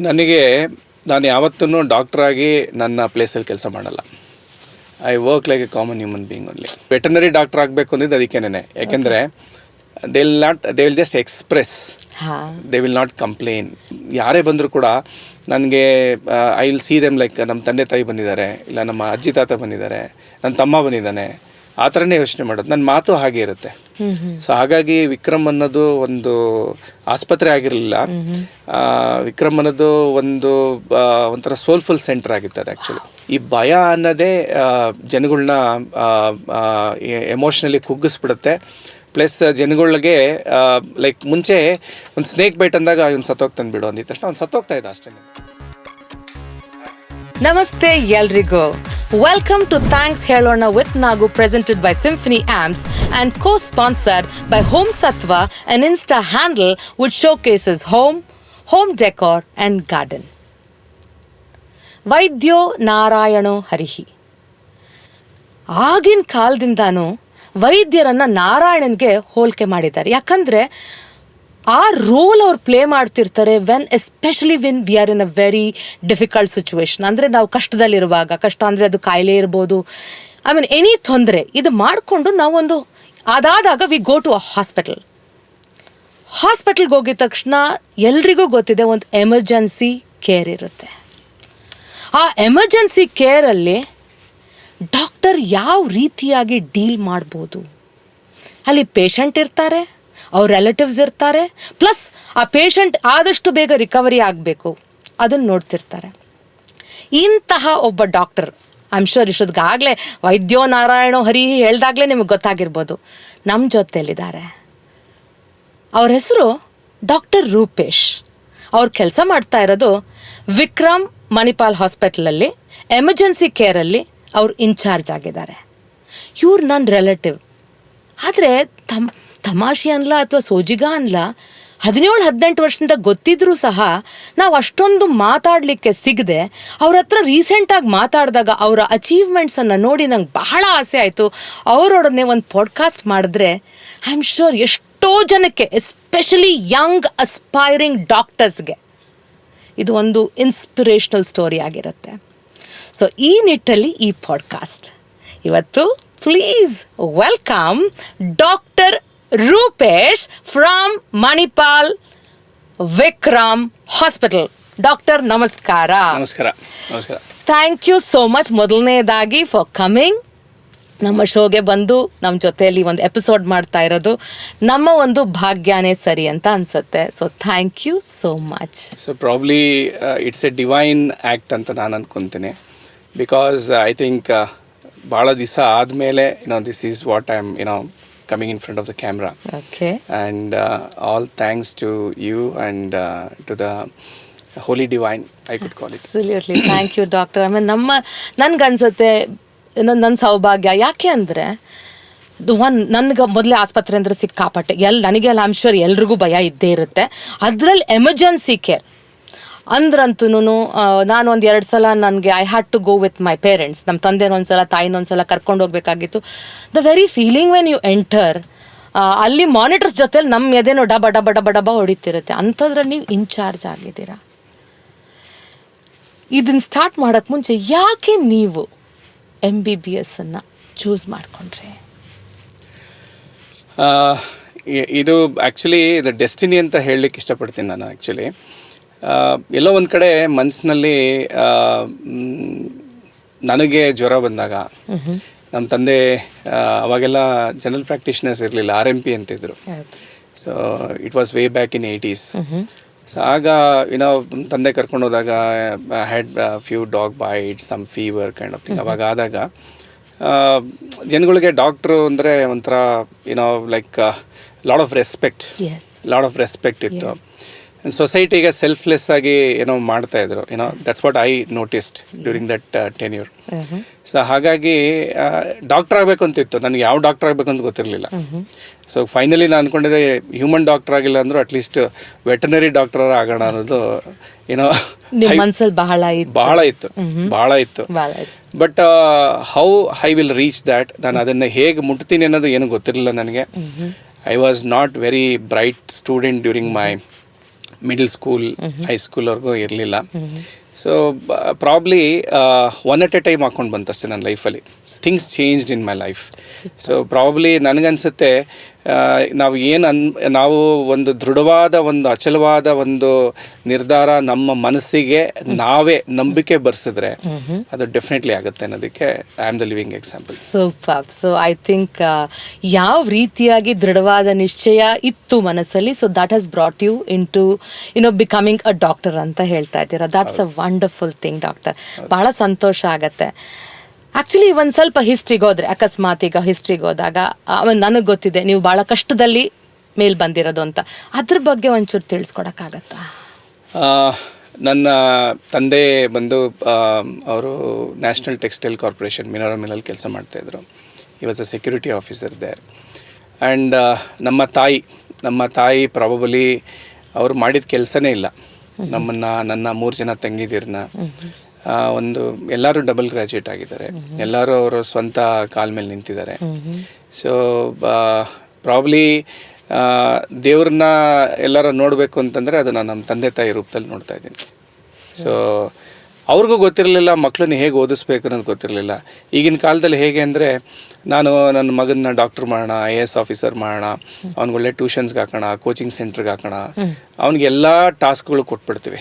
ನನಗೆ ನಾನು ಯಾವತ್ತೂ ಡಾಕ್ಟ್ರಾಗಿ ನನ್ನ ಪ್ಲೇಸಲ್ಲಿ ಕೆಲಸ ಮಾಡಲ್ಲ. I work like a common human being only. Veterinary doctor ಆಗಬೇಕು ಅಂದಿದ್ದು ಅದಕ್ಕೇನೆ. ಯಾಕೆಂದರೆ they will just express, they will not complain. ಯಾರೇ ಬಂದರೂ ಕೂಡ ನನಗೆ I will see them like ನಮ್ಮ ತಂದೆ ತಾಯಿ ಬಂದಿದ್ದಾರೆ, ಇಲ್ಲ ನಮ್ಮ ಅಜ್ಜಿ ತಾತ ಬಂದಿದ್ದಾರೆ, ನನ್ನ ತಮ್ಮ ಬಂದಿದ್ದಾನೆ, ಆ ಥರನೇ ಯೋಚನೆ ಮಾಡೋದು. ನನ್ನ ಮಾತು ಹಾಗೆ ಇರುತ್ತೆ. ಸೊ ಹಾಗಾಗಿ ವಿಕ್ರಮ್ ಅನ್ನೋದು ಒಂದು ಆಸ್ಪತ್ರೆ ಆಗಿರಲಿಲ್ಲ, ವಿಕ್ರಮ್ ಅನ್ನೋದು ಒಂಥರ ಸೋಲ್ಫುಲ್ ಸೆಂಟರ್ ಆಗಿತ್ತು ಅದು ಆ್ಯಕ್ಚುಲಿ. ಈ ಭಯ ಅನ್ನೋದೇ ಜನಗಳನ್ನ ಎಮೋಷ್ನಲಿ ಕುಗ್ಗಿಸ್ಬಿಡುತ್ತೆ. ಪ್ಲಸ್ ಜನಗಳಿಗೆ ಲೈಕ್ ಮುಂಚೆ ಒಂದು ಸ್ನೇಕ್ ಬೈಟ್ ಅಂದಾಗ ಇವ್ನು ಸತ್ತೋಗ್ತಾನೆ ಬಿಡು ಅಂದಿದ್ದ ತಕ್ಷಣ ಅವ್ನು ಸತ್ತೋಗ್ತಾ ಇದ್ದ ಅಷ್ಟೇ. ನಮಸ್ತೆ ಎಲ್ರಿಗೂ. Welcome to Thanx Helona with Naagu, presented by SymphoNy Amps and co-sponsored by Home Sattva, an Insta handle which showcases home decor and garden. ವೈದ್ಯೋ ನಾರಾಯಣೋ ಹರಿಹಿ. ಆಗಿನ ಕಾಲದಿಂದಾನು ವೈದ್ಯರನ್ನ ನಾರಾಯಣನ್ಗೆ ಹೋಲಿಕೆ ಮಾಡಿದ್ದಾರೆ. ಯಾಕಂದರೆ ಆ ರೋಲ್ ಅವ್ರು ಪ್ಲೇ ಮಾಡ್ತಿರ್ತಾರೆ especially when we are in a very difficult situation. ಅಂದರೆ ನಾವು ಕಷ್ಟದಲ್ಲಿರುವಾಗ, ಕಷ್ಟ ಅಂದರೆ ಅದು ಕಾಯಿಲೆ ಇರ್ಬೋದು, ಐ ಮೀನ್ ಎನಿ ತೊಂದರೆ, ಇದು ಮಾಡಿಕೊಂಡು ನಾವೊಂದು ಅದಾದಾಗ ವಿ ಗೋ ಟು ಅ ಹಾಸ್ಪಿಟಲ್ಗೆ ಹೋಗಿದ ತಕ್ಷಣ ಎಲ್ರಿಗೂ ಗೊತ್ತಿದೆ ಒಂದು ಎಮರ್ಜೆನ್ಸಿ ಕೇರ್ ಇರುತ್ತೆ. ಆ ಎಮರ್ಜೆನ್ಸಿ ಕೇರಲ್ಲಿ ಡಾಕ್ಟರ್ ಯಾವ ರೀತಿಯಾಗಿ ಡೀಲ್ ಮಾಡ್ಬೋದು, ಅಲ್ಲಿ ಪೇಷಂಟ್ ಇರ್ತಾರೆ, ಅವ್ರ ರಿಲೇಟಿವ್ಸ್ ಇರ್ತಾರೆ, ಪ್ಲಸ್ ಆ ಪೇಷಂಟ್ ಆದಷ್ಟು ಬೇಗ ರಿಕವರಿ ಆಗಬೇಕು ಅದನ್ನು ನೋಡ್ತಿರ್ತಾರೆ. ಇಂತಹ ಒಬ್ಬ ಡಾಕ್ಟರ್, ಐ ಆಮ್ ಶೋರ್ ಇಷ್ಟೊತ್ತಿಗಾಗಲೇ ವೈದ್ಯೋ ನಾರಾಯಣೋ ಹರಿ ಹೇಳ್ದಾಗಲೇ ನಿಮಗೆ ಗೊತ್ತಾಗಿರ್ಬೋದು, ನಮ್ಮ ಜೊತೆಯಲ್ಲಿದ್ದಾರೆ. ಅವ್ರ ಹೆಸರು ಡಾಕ್ಟರ್ ರೂಪೇಶ್. ಅವ್ರು ಕೆಲಸ ಮಾಡ್ತಾ ಇರೋದು ವಿಕ್ರಮ್ ಮಣಿಪಾಲ್ ಹಾಸ್ಪಿಟಲಲ್ಲಿ ಎಮರ್ಜೆನ್ಸಿ ಕೇರಲ್ಲಿ ಅವ್ರು ಇನ್ಚಾರ್ಜ್ ಆಗಿದ್ದಾರೆ. ಇವ್ರು ನನ್ನ ರಿಲೇಟಿವ್. ಆದರೆ ತಮಾಷೆ ಅನ್ಲ ಅಥವಾ ಸೋಜಿಗ ಅನ್ಲ 17-18 ವರ್ಷದಿಂದ ಗೊತ್ತಿದ್ರೂ ಸಹ ನಾವು ಅಷ್ಟೊಂದು ಮಾತಾಡಲಿಕ್ಕೆ ಸಿಗದೆ ಅವ್ರ ಹತ್ರ ರೀಸೆಂಟಾಗಿ ಮಾತಾಡಿದಾಗ ಅವರ ಅಚೀವ್ಮೆಂಟ್ಸನ್ನು ನೋಡಿ ನಂಗೆ ಬಹಳ ಆಸೆ ಆಯಿತು. ಅವರೊಡನೆ ಒಂದು ಪಾಡ್ಕಾಸ್ಟ್ ಮಾಡಿದ್ರೆ ಐ ಆಮ್ ಶೋರ್ ಎಷ್ಟೋ ಜನಕ್ಕೆ, ಎಸ್ಪೆಷಲಿ ಯಂಗ್ ಅಸ್ಪೈರಿಂಗ್ ಡಾಕ್ಟರ್ಸ್ಗೆ ಇದು ಒಂದು ಇನ್ಸ್ಪಿರೇಷನಲ್ ಸ್ಟೋರಿ ಆಗಿರುತ್ತೆ. ಸೊ ಈ ನಿಟ್ಟಲ್ಲಿ ಈ ಪಾಡ್ಕಾಸ್ಟ್ ಇವತ್ತು please welcome doctor Rupesh from Manipal Vikram hospital. Doctor ನಮಸ್ಕಾರ. ನಮಸ್ಕಾರ. ನಮಸ್ಕಾರ. ಥ್ಯಾಂಕ್ ಯು ಸೋ ಮಚ್ ಮೊದಲನೇದಾಗಿ ಫಾರ್ ಕಮಿಂಗ್. ನಮ್ಮ ಶೋಗೆ ಬಂದು ನಮ್ಮ ಜೊತೆಯಲ್ಲಿ ಒಂದು ಎಪಿಸೋಡ್ ಮಾಡ್ತಾ ಇರೋದು ನಮ್ಮ ಒಂದು ಭಾಗ್ಯನೇ ಸರಿ ಅಂತ ಅನ್ಸುತ್ತೆ. So thank you so much. So probably it's a divine act ಅಂತ ನಾನು ಅನ್ಕೊತೀನಿ. ಬಿಕಾಸ್ ಐ ಥಿಂಕ್ ಭಾಳ ದಿವಸ ಆದಮೇಲೆ this is what I am coming in front of the camera. Okay. And all thanks to you and to the Holy Divine, I could call it. Absolutely. Thank you, Doctor. I mean, ನನ್ಗನ್ಸುತ್ತೆ ನನ್ನ ಸೌಭಾಗ್ಯ. ಯಾಕೆ ಅಂದರೆ ನನಗೆ ಮೊದಲೇ ಆಸ್ಪತ್ರೆ ಅಂದರೆ ಸಿಕ್ಕಾಪಟ್ಟೆ ನನಗೆಲ್ಲ ಐ ಆಮ್ ಶೋರ್ ಎಲ್ರಿಗೂ ಭಯ ಇದ್ದೇ ಇರುತ್ತೆ. ಅದರಲ್ಲಿ ಎಮರ್ಜೆನ್ಸಿ ಕೇರ್ ಅಂದ್ರಂತೂ ನಾನು ಒಂದು 2 ಸಲ ನನಗೆ I had to go with my parents. ನಮ್ಮ ತಂದೆನೊಂದ್ಸಲ ತಾಯಿನೊಂದ್ಸಲ ಕರ್ಕೊಂಡು ಹೋಗ್ಬೇಕಾಗಿತ್ತು. The very feeling when you enter, ಅಲ್ಲಿ ಮಾನಿಟರ್ಸ್ ಜೊತೆಲಿ ನಮ್ಮ ಎದೆನೋ ಡಬ ಡಬ ಡಬ ಡಬ ಹೊಡಿತಿರುತ್ತೆ. ಅಂಥದ್ರಲ್ಲಿ ನೀವು ಇನ್ಚಾರ್ಜ್ ಆಗಿದ್ದೀರಾ. ಇದನ್ನು ಸ್ಟಾರ್ಟ್ ಮಾಡೋಕ್ಕೆ ಮುಂಚೆ ಯಾಕೆ ನೀವು MBBS ಅನ್ನು ಚೂಸ್ ಮಾಡಿಕೊಂಡ್ರಿ? ಇದು ಆ್ಯಕ್ಚುಲಿ ಇದು ಡೆಸ್ಟಿನಿ ಅಂತ ಹೇಳಲಿಕ್ಕೆ ಇಷ್ಟಪಡ್ತೀನಿ ನಾನು. ಆ್ಯಕ್ಚುಲಿ ಎಲ್ಲೋ ಒಂದು ಕಡೆ ಮನಸ್ಸಿನಲ್ಲಿ ನನಗೆ ಜ್ವರ ಬಂದಾಗ ನಮ್ಮ ತಂದೆ ಅವಾಗೆಲ್ಲ ಜನರಲ್ ಪ್ರಾಕ್ಟೀಷನರ್ಸ್ ಇರಲಿಲ್ಲ, RMP ಅಂತಿದ್ರು. So it was way back in 80s. So ಆಗ ತಂದೆ ಕರ್ಕೊಂಡು ಹೋದಾಗ had few dog bite, some fever kind of thing. ಅವಾಗ ಆದಾಗ ಜನಗಳಿಗೆ ಡಾಕ್ಟ್ರು ಅಂದರೆ ಒಂಥರ ಲೈಕ್ ಲಾಟ್ ಆಫ್ ರೆಸ್ಪೆಕ್ಟ್ ಇತ್ತು. ಸೊಸೈಟಿಗೆ ಸೆಲ್ಫ್ಲೆಸ್ ಆಗಿ ಮಾಡ್ತಾ ಇದ್ರು. That's what I noticed during that tenure. So ಹಾಗಾಗಿ ಡಾಕ್ಟರ್ ಆಗಬೇಕು ಅಂತಿತ್ತು. ನನಗೆ ಯಾವ ಡಾಕ್ಟರ್ ಆಗಬೇಕು ಅಂತ ಗೊತ್ತಿರಲಿಲ್ಲ. ಸೊ ಫೈನಲಿ ನಾನು ಅಂದ್ಕೊಂಡಿದ್ದೆ ಹ್ಯೂಮನ್ ಡಾಕ್ಟರ್ ಆಗಿಲ್ಲ ಅಂದರೂ ಅಟ್ಲೀಸ್ಟ್ ವೆಟರ್ನರಿ ಡಾಕ್ಟರ್ ಆಗೋಣ ಅನ್ನೋದು ಬಹಳ ಇತ್ತು. But how I will reach that, ನಾನು ಅದನ್ನು ಹೇಗೆ ಮುಟ್ತೀನಿ ಅನ್ನೋದು ಏನು ಗೊತ್ತಿರಲಿಲ್ಲ ನನಗೆ. I was not very bright student during my middle school ಹೈಸ್ಕೂಲ್ವರೆಗೂ ಇರಲಿಲ್ಲ. So probably one at a time ಹಾಕ್ಕೊಂಡು ಬಂತಷ್ಟೇ ನನ್ನ ಲೈಫಲ್ಲಿ. Things changed in my life. So probably ನನಗನ್ಸುತ್ತೆ ನಾವು ಒಂದು ದೃಢವಾದ ಒಂದು ಅಚಲವಾದ ಒಂದು ನಿರ್ಧಾರ ನಮ್ಮ ಮನಸ್ಸಿಗೆ ನಾವೇ ನಂಬಿಕೆ ಬರ್ಸಿದ್ರೆ ಅದು ಡೆಫಿನೆಟ್ಲಿ ಆಗುತ್ತೆ ಅನ್ನೋದಕ್ಕೆ I am the living example. Super. So I think ಯಾವ ರೀತಿಯಾಗಿ ದೃಢವಾದ ನಿಶ್ಚಯ ಇತ್ತು ಮನಸ್ಸಲ್ಲಿ, so that has brought you into becoming a doctor ಅಂತ ಹೇಳ್ತಾ ಇದ್ದೀರಾ. That's a wonderful thing doctor. ಬಹಳ ಸಂತೋಷ ಆಗತ್ತೆ. ಆ್ಯಕ್ಚುಲಿ ಒಂದು ಸ್ವಲ್ಪ ಹಿಸ್ಟ್ರಿಗೆ ಹೋದರೆ, ಅಕಸ್ಮಾತ್ ಈಗ ಹಿಸ್ಟ್ರಿಗೆ ಹೋದಾಗ ನನಗೆ ಗೊತ್ತಿದೆ ನೀವು ಭಾಳ ಕಷ್ಟದಲ್ಲಿ ಮೇಲ್ ಬಂದಿರೋದು ಅಂತ, ಅದ್ರ ಬಗ್ಗೆ ಒಂಚೂರು ತಿಳಿಸ್ಕೊಡೋಕ್ಕಾಗತ್ತಾ? ನನ್ನ ತಂದೆ ಬಂದು ಅವರು ನ್ಯಾಷನಲ್ ಟೆಕ್ಸ್ಟೈಲ್ ಕಾರ್ಪೊರೇಷನ್ ಮಿನೋರಮಿಲಲ್ಲಿ ಕೆಲಸ ಮಾಡ್ತಾಯಿದ್ರು. He was a security officer there. And ನಮ್ಮ ತಾಯಿ ಪ್ರಾಬಬಲಿ ಅವರು ಮಾಡಿದ ಕೆಲಸನೇ ಇಲ್ಲ. ನನ್ನ 3 ಜನ ತಂಗಿದಿರನ್ನ ಎಲ್ಲರೂ ಡಬಲ್ ಗ್ರ್ಯಾಜುಯೇಟ್ ಆಗಿದ್ದಾರೆ, ಎಲ್ಲರೂ ಅವರು ಸ್ವಂತ ಕಾಲ ಮೇಲೆ ನಿಂತಿದ್ದಾರೆ. ಸೊ ಪ್ರಾಬ್ಲಿ ದೇವ್ರನ್ನ ಎಲ್ಲರೂ ನೋಡಬೇಕು ಅಂತಂದರೆ ಅದು ನಾನು ನಮ್ಮ ತಂದೆ ತಾಯಿ ರೂಪದಲ್ಲಿ ನೋಡ್ತಾ ಇದ್ದೀನಿ. ಸೊ ಅವ್ರಿಗೂ ಗೊತ್ತಿರಲಿಲ್ಲ ಮಕ್ಕಳನ್ನ ಹೇಗೆ ಓದಿಸ್ಬೇಕು ಅನ್ನೋದು ಗೊತ್ತಿರಲಿಲ್ಲ. ಈಗಿನ ಕಾಲದಲ್ಲಿ ಹೇಗೆ ಅಂದರೆ ನನ್ನ ಮಗನ್ನ ಡಾಕ್ಟ್ರ್ ಮಾಡೋಣ, IAS ಆಫೀಸರ್ ಮಾಡೋಣ, ಅವ್ನಿಗೆ ಒಳ್ಳೆ ಟ್ಯೂಷನ್ಸ್ಗೆ ಹಾಕೋಣ, ಕೋಚಿಂಗ್ ಸೆಂಟ್ರಿಗೆ ಹಾಕೋಣ, ಅವ್ನಿಗೆ ಎಲ್ಲ ಟಾಸ್ಕ್ಗಳು ಕೊಟ್ಬಿಡ್ತೀವಿ.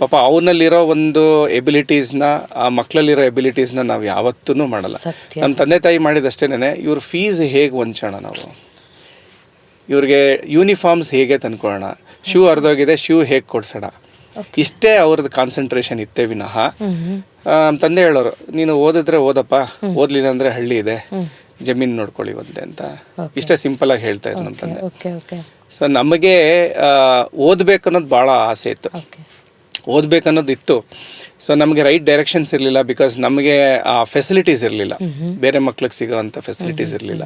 ಪಾಪ ಅವನಲ್ಲಿರೋ ಒಂದು ಎಬಿಲಿಟೀಸ್ನ, ಆ ಮಕ್ಕಳಲ್ಲಿರೋ ಎಬಿಲಿಟೀಸ್ನ ನಾವು ಯಾವತ್ತೂ ಮಾಡಲ್ಲ. ನಮ್ಮ ತಂದೆ ತಾಯಿ ಮಾಡಿದಷ್ಟೇನೆ ಇವ್ರ ಫೀಸ್ ಹೇಗೆ ಹೊಂಚೋಣ, ನಾವು ಇವ್ರಿಗೆ ಯೂನಿಫಾರ್ಮ್ಸ್ ಹೇಗೆ ತಂದ್ಕೊಳ್ಳೋಣ, ಶೂ ಹರಿದೋಗಿದೆ ಶೂ ಹೇಗೆ ಕೊಡ್ಸೋಣ, ಇಷ್ಟೇ ಅವ್ರದ್ದು ಕಾನ್ಸಂಟ್ರೇಷನ್ ಇತ್ತೇ ವಿನಃ ತಂದೆ ಹೇಳೋರು ನೀನು ಓದಿದ್ರೆ ಓದಪ್ಪ, ಓದಲಿಲ್ಲ ಅಂದರೆ ಹಳ್ಳಿ ಇದೆ, ಜಮೀನು ನೋಡ್ಕೊಳ್ಳಿ ಒಂದೇ ಅಂತ. ಇಷ್ಟೇ ಸಿಂಪಲಾಗಿ ಹೇಳ್ತಾ ಇದ್ರು ನಮ್ಮ ತಂದೆ. ಸೊ ನಮಗೆ ಓದಬೇಕು ಅನ್ನೋದು ಭಾಳ ಆಸೆ ಇತ್ತು, ಓದಬೇಕನ್ನೋದು ಇತ್ತು. ಸೊ ನಮಗೆ ರೈಟ್ ಡೈರೆಕ್ಷನ್ಸ್ ಇರಲಿಲ್ಲ, ಬಿಕಾಸ್ ನಮಗೆ ಆ ಫೆಸಿಲಿಟೀಸ್ ಇರಲಿಲ್ಲ, ಬೇರೆ ಮಕ್ಳಿಗೆ ಸಿಗೋವಂಥ ಫೆಸಿಲಿಟೀಸ್ ಇರಲಿಲ್ಲ.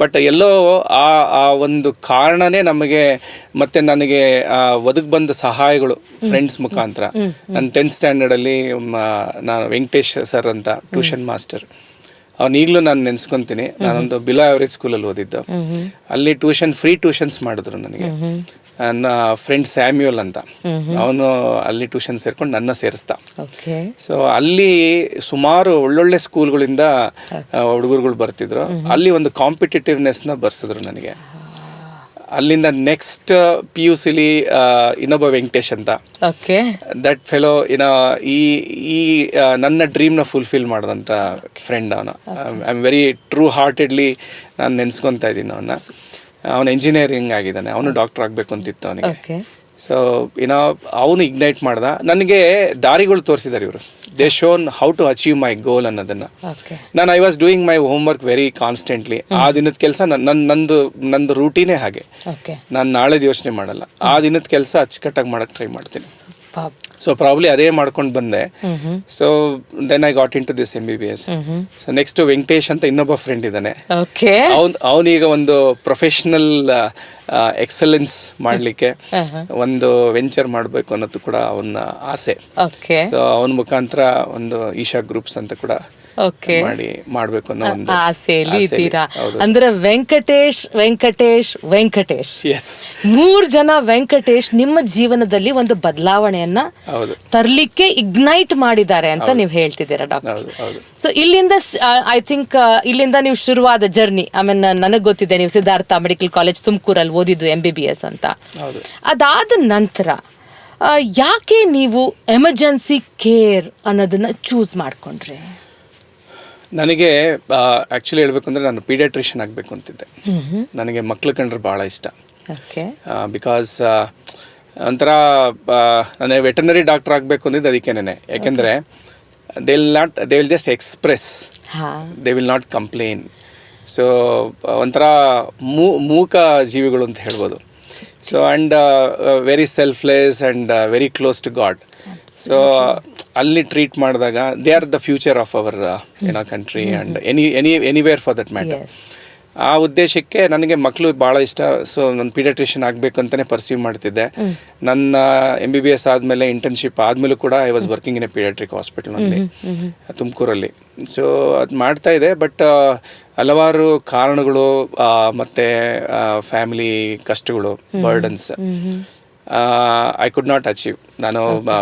ಬಟ್ ಎಲ್ಲೋ ಆ ಒಂದು ಕಾರಣನೇ ನಮಗೆ, ಮತ್ತು ನನಗೆ ಒದಗಿ ಬಂದ ಸಹಾಯಗಳು ಫ್ರೆಂಡ್ಸ್ ಮುಖಾಂತರ. ನನ್ನ 10th ಸ್ಟ್ಯಾಂಡರ್ಡಲ್ಲಿ ನಾನು ವೆಂಕಟೇಶ್ ಸರ್ ಅಂತ ಟ್ಯೂಷನ್ ಮಾಸ್ಟರ್, ಅವ್ನು ಈಗಲೂ ನಾನು ನೆನೆಸ್ಕೊತೀನಿ. ನಾನೊಂದು ಬಿಲೋ ಆವ್ರೇಜ್ ಸ್ಕೂಲಲ್ಲಿ ಓದಿದ್ದು, ಅಲ್ಲಿ ಫ್ರೀ ಟ್ಯೂಷನ್ಸ್ ಮಾಡಿದ್ರು ನನಗೆ. ನನ್ನ ಫ್ರೆಂಡ್ ಸ್ಯಾಮ್ಯುಯಲ್ ಅಂತ, ಅವನು ಅಲ್ಲಿ ಟ್ಯೂಷನ್ ಸೇರ್ಕೊಂಡು ನನ್ನ ಸೇರಿಸ್ದ. ಸೊ ಅಲ್ಲಿ ಸುಮಾರು ಒಳ್ಳೊಳ್ಳೆ ಸ್ಕೂಲ್ಗಳಿಂದ ಹುಡುಗರುಗಳು ಬರ್ತಿದ್ರು. ಅಲ್ಲಿ ಒಂದು ಕಾಂಪಿಟೇಟಿವ್ನೆಸ್ನ ಬರ್ಸಿದ್ರು ನನಗೆ. ಅಲ್ಲಿಂದ ನೆಕ್ಸ್ಟ್ PUCಲಿ ಇನ್ನೊಬ್ಬ ವೆಂಕಟೇಶ್ ಅಂತ, ದಟ್ ಫೆಲೋ ಈ ನನ್ನ ಡ್ರೀಮ್ನ ಫುಲ್ಫಿಲ್ ಮಾಡಿದಂಥ ಫ್ರೆಂಡ್ ಅವನು. I am very true heartedly ನಾನು ನೆನೆಸ್ಕೊತಾ ಇದ್ದೀನಿ ಅವನ್ನ. ಅವನು ಇಂಜಿನಿಯರಿಂಗ್ ಆಗಿದ್ದಾನೆ, ಅವನು ಡಾಕ್ಟರ್ ಆಗಬೇಕು ಅಂತಿತ್ತು ಅವನಿಗೆ. ಸೊ ಅವನು ಇಗ್ನೈಟ್ ಮಾಡ್ದ, ನನಗೆ ದಾರಿಗಳು ತೋರಿಸಿದ್ದಾರೆ ಇವರು. They shown how to achieve my goal ಅನ್ನೋದನ್ನು. I was doing my homework very constantly. ಆ ದಿನದ ಕೆಲಸ ನಂದು ರೂಟೀನೇ ಹಾಗೆ. ನಾನು ನಾಳೆದು ಯೋಚನೆ ಮಾಡಲ್ಲ, ಆ ದಿನದ ಕೆಲಸ ಅಚ್ಚುಕಟ್ಟಾಗಿ ಮಾಡೋಕ್ಕೆ ಟ್ರೈ ಮಾಡ್ತೀನಿ. ಸೊ ಪ್ರಾಬ್ಲಿ ಅದೇ ಮಾಡ್ಕೊಂಡು ಬಂದೆ. So then I got into this MBBS. So next Venkatesh ಅಂತ ಇನ್ನೊಬ್ಬ ಫ್ರೆಂಡ್ ಇದ್ದಾನೆ. ಅವನೀಗ ಒಂದು ಪ್ರೊಫೆಷನಲ್ ಎಕ್ಸಲೆನ್ಸ್ ಮಾಡಲಿಕ್ಕೆ ಒಂದು ವೆಂಚರ್ ಮಾಡಬೇಕು ಅನ್ನೋದು ಕೂಡ ಅವನ ಆಸೆ. ಸೊ ಅವನ ಮುಖಾಂತರ ಒಂದು ಈಶಾ ಗ್ರೂಪ್ಸ್ ಅಂತ ಕೂಡ ಮಾಡ್ಬೇಕು ಅನ್ನೋ ಒಂದು ಆಸೆಯಲ್ಲಿ ಇದ್ದೀರಾ. ಅಂದ್ರೆ ವೆಂಕಟೇಶ್ 3 ಜನ ವೆಂಕಟೇಶ್ ನಿಮ್ಮ ಜೀವನದಲ್ಲಿ ಒಂದು ಬದಲಾವಣೆಯನ್ನ ತರ್ಲಿಕ್ಕೆ ಇಗ್ನೈಟ್ ಮಾಡಿದ್ದಾರೆ ಅಂತ ನೀವು ಹೇಳ್ತಿದ್ದೀರಾ ಡಾಕ್ಟರ್. ಸೊ ಇಲ್ಲಿಂದ ಐ ಥಿಂಕ್ ಇಲ್ಲಿಂದ ನೀವು ಶುರುವಾದ ಜರ್ನಿ. ಆಮೇಲೆ ನನಗೆ ಗೊತ್ತಿದೆ ನೀವು ಸಿದ್ಧಾರ್ಥ ಮೆಡಿಕಲ್ ಕಾಲೇಜ್ ತುಮಕೂರಲ್ಲಿ ಓದಿದ್ದು MBBS ಅಂತ. ಅದಾದ ನಂತರ ಯಾಕೆ ನೀವು ಎಮರ್ಜೆನ್ಸಿ ಕೇರ್ ಅನ್ನೋದನ್ನ ಚೂಸ್ ಮಾಡ್ಕೊಂಡ್ರೆ? ನನಗೆ ಆ್ಯಕ್ಚುಲಿ ಹೇಳ್ಬೇಕು ಅಂದರೆ ನಾನು ಪೀಡಿಯಾಟ್ರಿಷಿಯನ್ ಆಗಬೇಕು ಅಂತಿದ್ದೆ. ನನಗೆ ಮಕ್ಳು ಕಂಡ್ರೆ ಭಾಳ ಇಷ್ಟ. ಬಿಕಾಸ್ ಒಂಥರ ನಾನು ವೆಟರ್ನರಿ ಡಾಕ್ಟರ್ ಆಗಬೇಕು ಅಂದಿದ್ದು ಅದಕ್ಕೇನೆ. ಯಾಕೆಂದರೆ they will just express, they will not complain. So ಒಂಥರ ಮೂಕ ಜೀವಿಗಳು ಅಂತ ಹೇಳ್ಬೋದು. So and very selfless and very close to God. So ಅಲ್ಲಿ ಟ್ರೀಟ್ ಮಾಡಿದಾಗ they are the future of our country and anywhere for that matter. ಆ ಉದ್ದೇಶಕ್ಕೆ ನನಗೆ ಮಕ್ಕಳು ಭಾಳ ಇಷ್ಟ. ಸೊ ನಾನು ಪೀಡಿಯಾಟ್ರಿಷಿಯನ್ ಆಗಬೇಕು ಅಂತಲೇ ಪರ್ಸೀವ್ ಮಾಡ್ತಿದ್ದೆ. ನನ್ನ MBBS ಆದಮೇಲೆ ಇಂಟರ್ನ್ಶಿಪ್ ಆದಮೇಲೂ ಕೂಡ I was working in a pediatric ಹಾಸ್ಪಿಟಲ್ನಲ್ಲಿ ತುಮಕೂರಲ್ಲಿ. ಸೊ ಅದು ಮಾಡ್ತಾಯಿದ್ದೆ. ಬಟ್ ಹಲವಾರು ಕಾರಣಗಳು ಮತ್ತು ಫ್ಯಾಮಿಲಿ ಕಷ್ಟಗಳು, burdens, I could not achieve. ನಾನು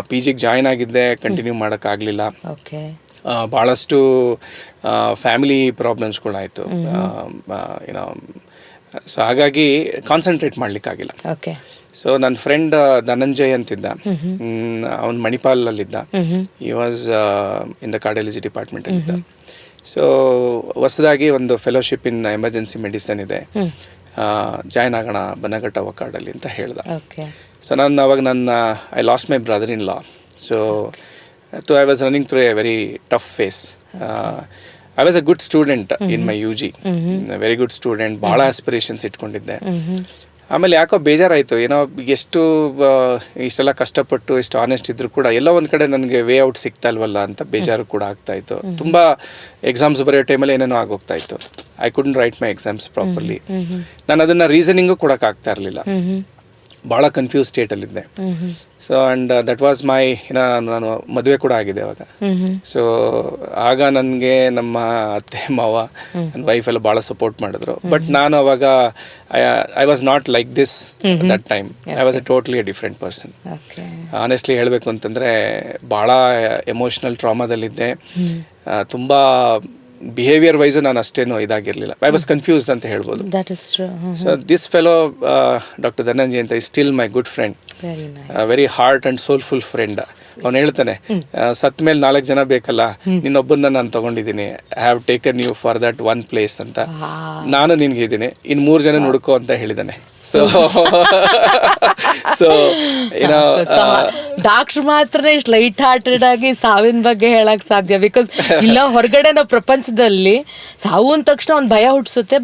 ಪಿ ಜಿಗೆ ಜಾಯ್ನ್ ಆಗಿದ್ದೆ, ಕಂಟಿನ್ಯೂ ಮಾಡೋಕ್ಕಾಗಲಿಲ್ಲ. ಓಕೆ. ಭಾಳಷ್ಟು ಫ್ಯಾಮಿಲಿ ಪ್ರಾಬ್ಲಮ್ಸ್ಗಳಾಯಿತು. ಏನೋ ಸೊ ಹಾಗಾಗಿ ಕಾನ್ಸಂಟ್ರೇಟ್ ಮಾಡಲಿಕ್ಕಾಗಿಲ್ಲ. ಓಕೆ. ಸೊ ನನ್ನ ಫ್ರೆಂಡ್ ಧನಂಜಯ್ ಅಂತಿದ್ದ, ಅವನು ಮಣಿಪಾಲಲ್ಲಿದ್ದ. He was in the cardiology ಡಿಪಾರ್ಟ್ಮೆಂಟಲ್ಲಿದ್ದ. ಸೊ ಹೊಸದಾಗಿ ಒಂದು ಫೆಲೋಶಿಪ್ ಇನ್ ಎಮರ್ಜೆನ್ಸಿ ಮೆಡಿಸನ್ ಇದೆ, ಜಾಯ್ನ್ ಆಗೋಣ ಬನ್ನಘಟ್ಟ ವಕಾರ್ಡಲ್ಲಿ ಅಂತ ಹೇಳ್ದ. ಸೊ ನಾನು ಅವಾಗ I lost my brother in law. So I was running through a very tough face. I was a good student in my UG, very good student, ಭಾಳ aspirations ಇಟ್ಕೊಂಡಿದ್ದೆ. ಆಮೇಲೆ ಯಾಕೋ ಬೇಜಾರಾಯಿತು, ಏನೋ ಎಷ್ಟು ಇಷ್ಟೆಲ್ಲ ಕಷ್ಟಪಟ್ಟು ಎಷ್ಟು ಆನೆಸ್ಟ್ ಇದ್ರು ಕೂಡ ಎಲ್ಲೋ ಒಂದು ಕಡೆ ನನಗೆ ವೇ ಔಟ್ ಸಿಗ್ತಾ ಇಲ್ವಲ್ಲ ಅಂತ ಬೇಜಾರು ಕೂಡ ಆಗ್ತಾಯಿತ್ತು. ತುಂಬ ಎಕ್ಸಾಮ್ಸ್ ಬರೆಯೋ ಟೈಮಲ್ಲಿ ಏನೇನೋ ಆಗೋಗ್ತಾ ಇತ್ತು. I couldn't write my exams properly. ನಾನು ಅದನ್ನು ರೀಸನಿಂಗು ಕೊಡೋಕ್ಕಾಗ್ತಾ ಇರಲಿಲ್ಲ, ಭಾಳ ಕನ್ಫ್ಯೂಸ್ ಸ್ಟೇಟಲ್ಲಿದ್ದೆ. So and that was my ನಾನು ಮದುವೆ ಕೂಡ ಆಗಿದೆ ಅವಾಗ. ಸೊ ಆಗ ನನಗೆ ನಮ್ಮ ಅತ್ತೆ ಮಾವ ನನ್ನ ವೈಫ್ ಎಲ್ಲ ಭಾಳ ಸಪೋರ್ಟ್ ಮಾಡಿದ್ರು. ಬಟ್ ನಾನು ಅವಾಗ I was not like this that time. I was A totally different person. Honestly ಹೇಳಬೇಕು ಅಂತಂದರೆ ಭಾಳ ಎಮೋಷ್ನಲ್ ಟ್ರಾಮಾದಲ್ಲಿದ್ದೆ. ತುಂಬ ಬಿಹೇವಿಯರ್ ವೈಸು ನಾನು ಅಷ್ಟೇನು ಇದಾಗಿರಲಿಲ್ಲ. ಐ ವಾಸ್ ಕನ್ಫ್ಯೂಸ್ಡ್ ಅಂತ ಹೇಳ್ಬೋದು. So this fellow doctor Dhananjay ಅಂತ is still my good friend, very heart and soulful friend. ಅವ್ನು ಹೇಳ್ತಾನೆ, ಸತ್ ಮೇಲೆ 4 ಜನ ಬೇಕಲ್ಲ, ನಿನ್ನೊಬ್ಬನ್ನ ನಾನು ತೊಗೊಂಡಿದ್ದೀನಿ, I have taken you for that one place ಅಂತ. ನಾನು ನಿನ್ಗೆ ಇದ್ದೀನಿ, ಇನ್ನು 3 ಜನ ಹುಡುಕೋ ಅಂತ ಹೇಳಿದ್ದಾನೆ. ಸೊ ಏನೋ ಡಾಕ್ಟರ್ ಮಾತ್ರ ಇಷ್ಟು ಲೈಟ್ ಹಾರ್ಟೆಡ್ ಆಗಿ ಸಾವಿನ ಬಗ್ಗೆ ಹೇಳಕ್ ಸಾಧ್ಯ. ಬಿಕಾಸ್ ಇಲ್ಲ ಹೊರಗಡೆ ನಾವು ಪ್ರಪಂಚದಲ್ಲಿ ಸಾವು ಅಂದ ತಕ್ಷಣ ಒಂದು ಭಯ ಹುಟ್ಟಿಸುತ್ತೆ,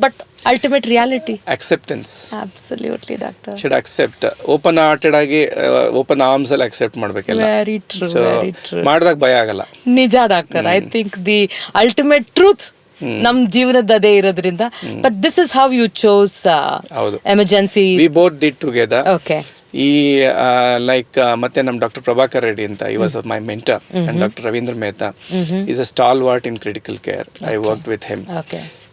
but ultimate reality acceptance. Absolutely doctor should accept, open hearted ಆಗಿ ಓಪನ್ ಆರ್ಮ್ಸ್ ಅಲ್ಲಿ ಅಕ್ಸೆಪ್ಟ್ ಮಾಡ್ಬೇಕಲ್ಲ. Very true, very true. ಮಾಡಿದಾಗ ಭಯ ಆಗಲ್ಲ. ನಿಜ doctor. I think the ultimate truth ನಮ್ ಜೀವನದ ಅದೇ ಇರೋದ್ರಿಂದ. But this is how you chose emergency. We both did together. Okay. ಈ ಲೈಕ್ ಮತ್ತೆ ನಮ್ಮ ಡಾಕ್ಟರ್ ಪ್ರಭಾಕರ್ ರೆಡ್ಡಿ ಅಂತ, he was my mentor, and doctor Ravindra Mehta is a ಸ್ಟಾಲ್ವಾರ್ಟ್ in critical care. I worked with him.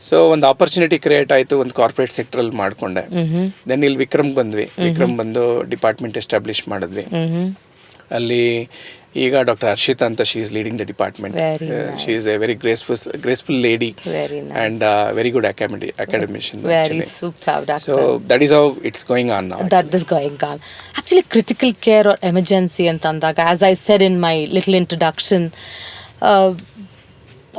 So ಒಂದು opportunity create ಆಯಿತು, ಒಂದು corporate ಸೆಕ್ಟರಲ್ಲಿ ಮಾಡಿಕೊಂಡೆ. Then ಇಲ್ಲಿ ವಿಕ್ರಮ್ ಬಂದು ಡಿಪಾರ್ಟ್ಮೆಂಟ್ ಎಸ್ಟಾಬ್ಲಿಷ್ ಮಾಡಿದ್ವಿ. ಅಲ್ಲಿ ಈಗ ಡಾಕ್ಟರ್ ಹರ್ಷಿತಾ ಅಂತ, she is leading the department. She is a very graceful lady and very good academician. Very superb, doctor. So that is how it's going on now. That is going on. Actually, critical care or emergency ಅಂತ ಅಂದಾಗ, as I said in my little introduction,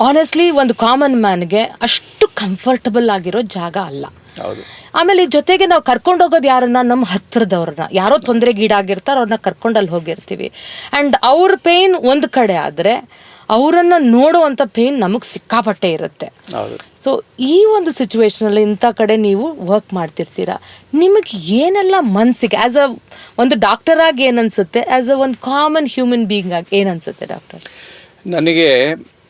honestly ಒಂದು common ಮ್ಯಾನ್ಗೆ ಅಷ್ಟು comfortable ಆಗಿರೋ ಜಾಗ ಅಲ್ಲ. ಆಮೇಲೆ ಜೊತೆಗೆ ನಾವು ಕರ್ಕೊಂಡು ಹೋಗೋದು ಯಾರನ್ನ, ನಮ್ಮ ಹತ್ರದವ್ರನ್ನ, ಯಾರೋ ತೊಂದರೆಗೀಡಾಗಿರ್ತಾರೆ, ಅವ್ರನ್ನ ಕರ್ಕೊಂಡಲ್ಲಿ ಹೋಗಿರ್ತೀವಿ. ಆ್ಯಂಡ್ ಅವ್ರ ಪೇಯ್ನ್ ಒಂದು ಕಡೆ ಆದರೆ ಅವರನ್ನು ನೋಡುವಂಥ ಪೇಯ್ನ್ ನಮಗೆ ಸಿಕ್ಕಾಪಟ್ಟೆ ಇರುತ್ತೆ. ಸೊ ಈ ಒಂದು ಸಿಚುವೇಶನಲ್ಲಿ ಇಂಥ ಕಡೆ ನೀವು ವರ್ಕ್ ಮಾಡ್ತಿರ್ತೀರಾ, ನಿಮಗೆ ಏನೆಲ್ಲ ಮನಸ್ಸಿಗೆ ಆ್ಯಸ್ ಅ ಒಂದು ಡಾಕ್ಟರ್ ಆಗಿ ಏನನ್ಸುತ್ತೆ, ಆ್ಯಸ್ ಅ ಒಂದು ಕಾಮನ್ ಹ್ಯೂಮನ್ ಬೀಯಿಂಗ್ ಆಗಿ ಏನನ್ಸುತ್ತೆ ಡಾಕ್ಟರ್?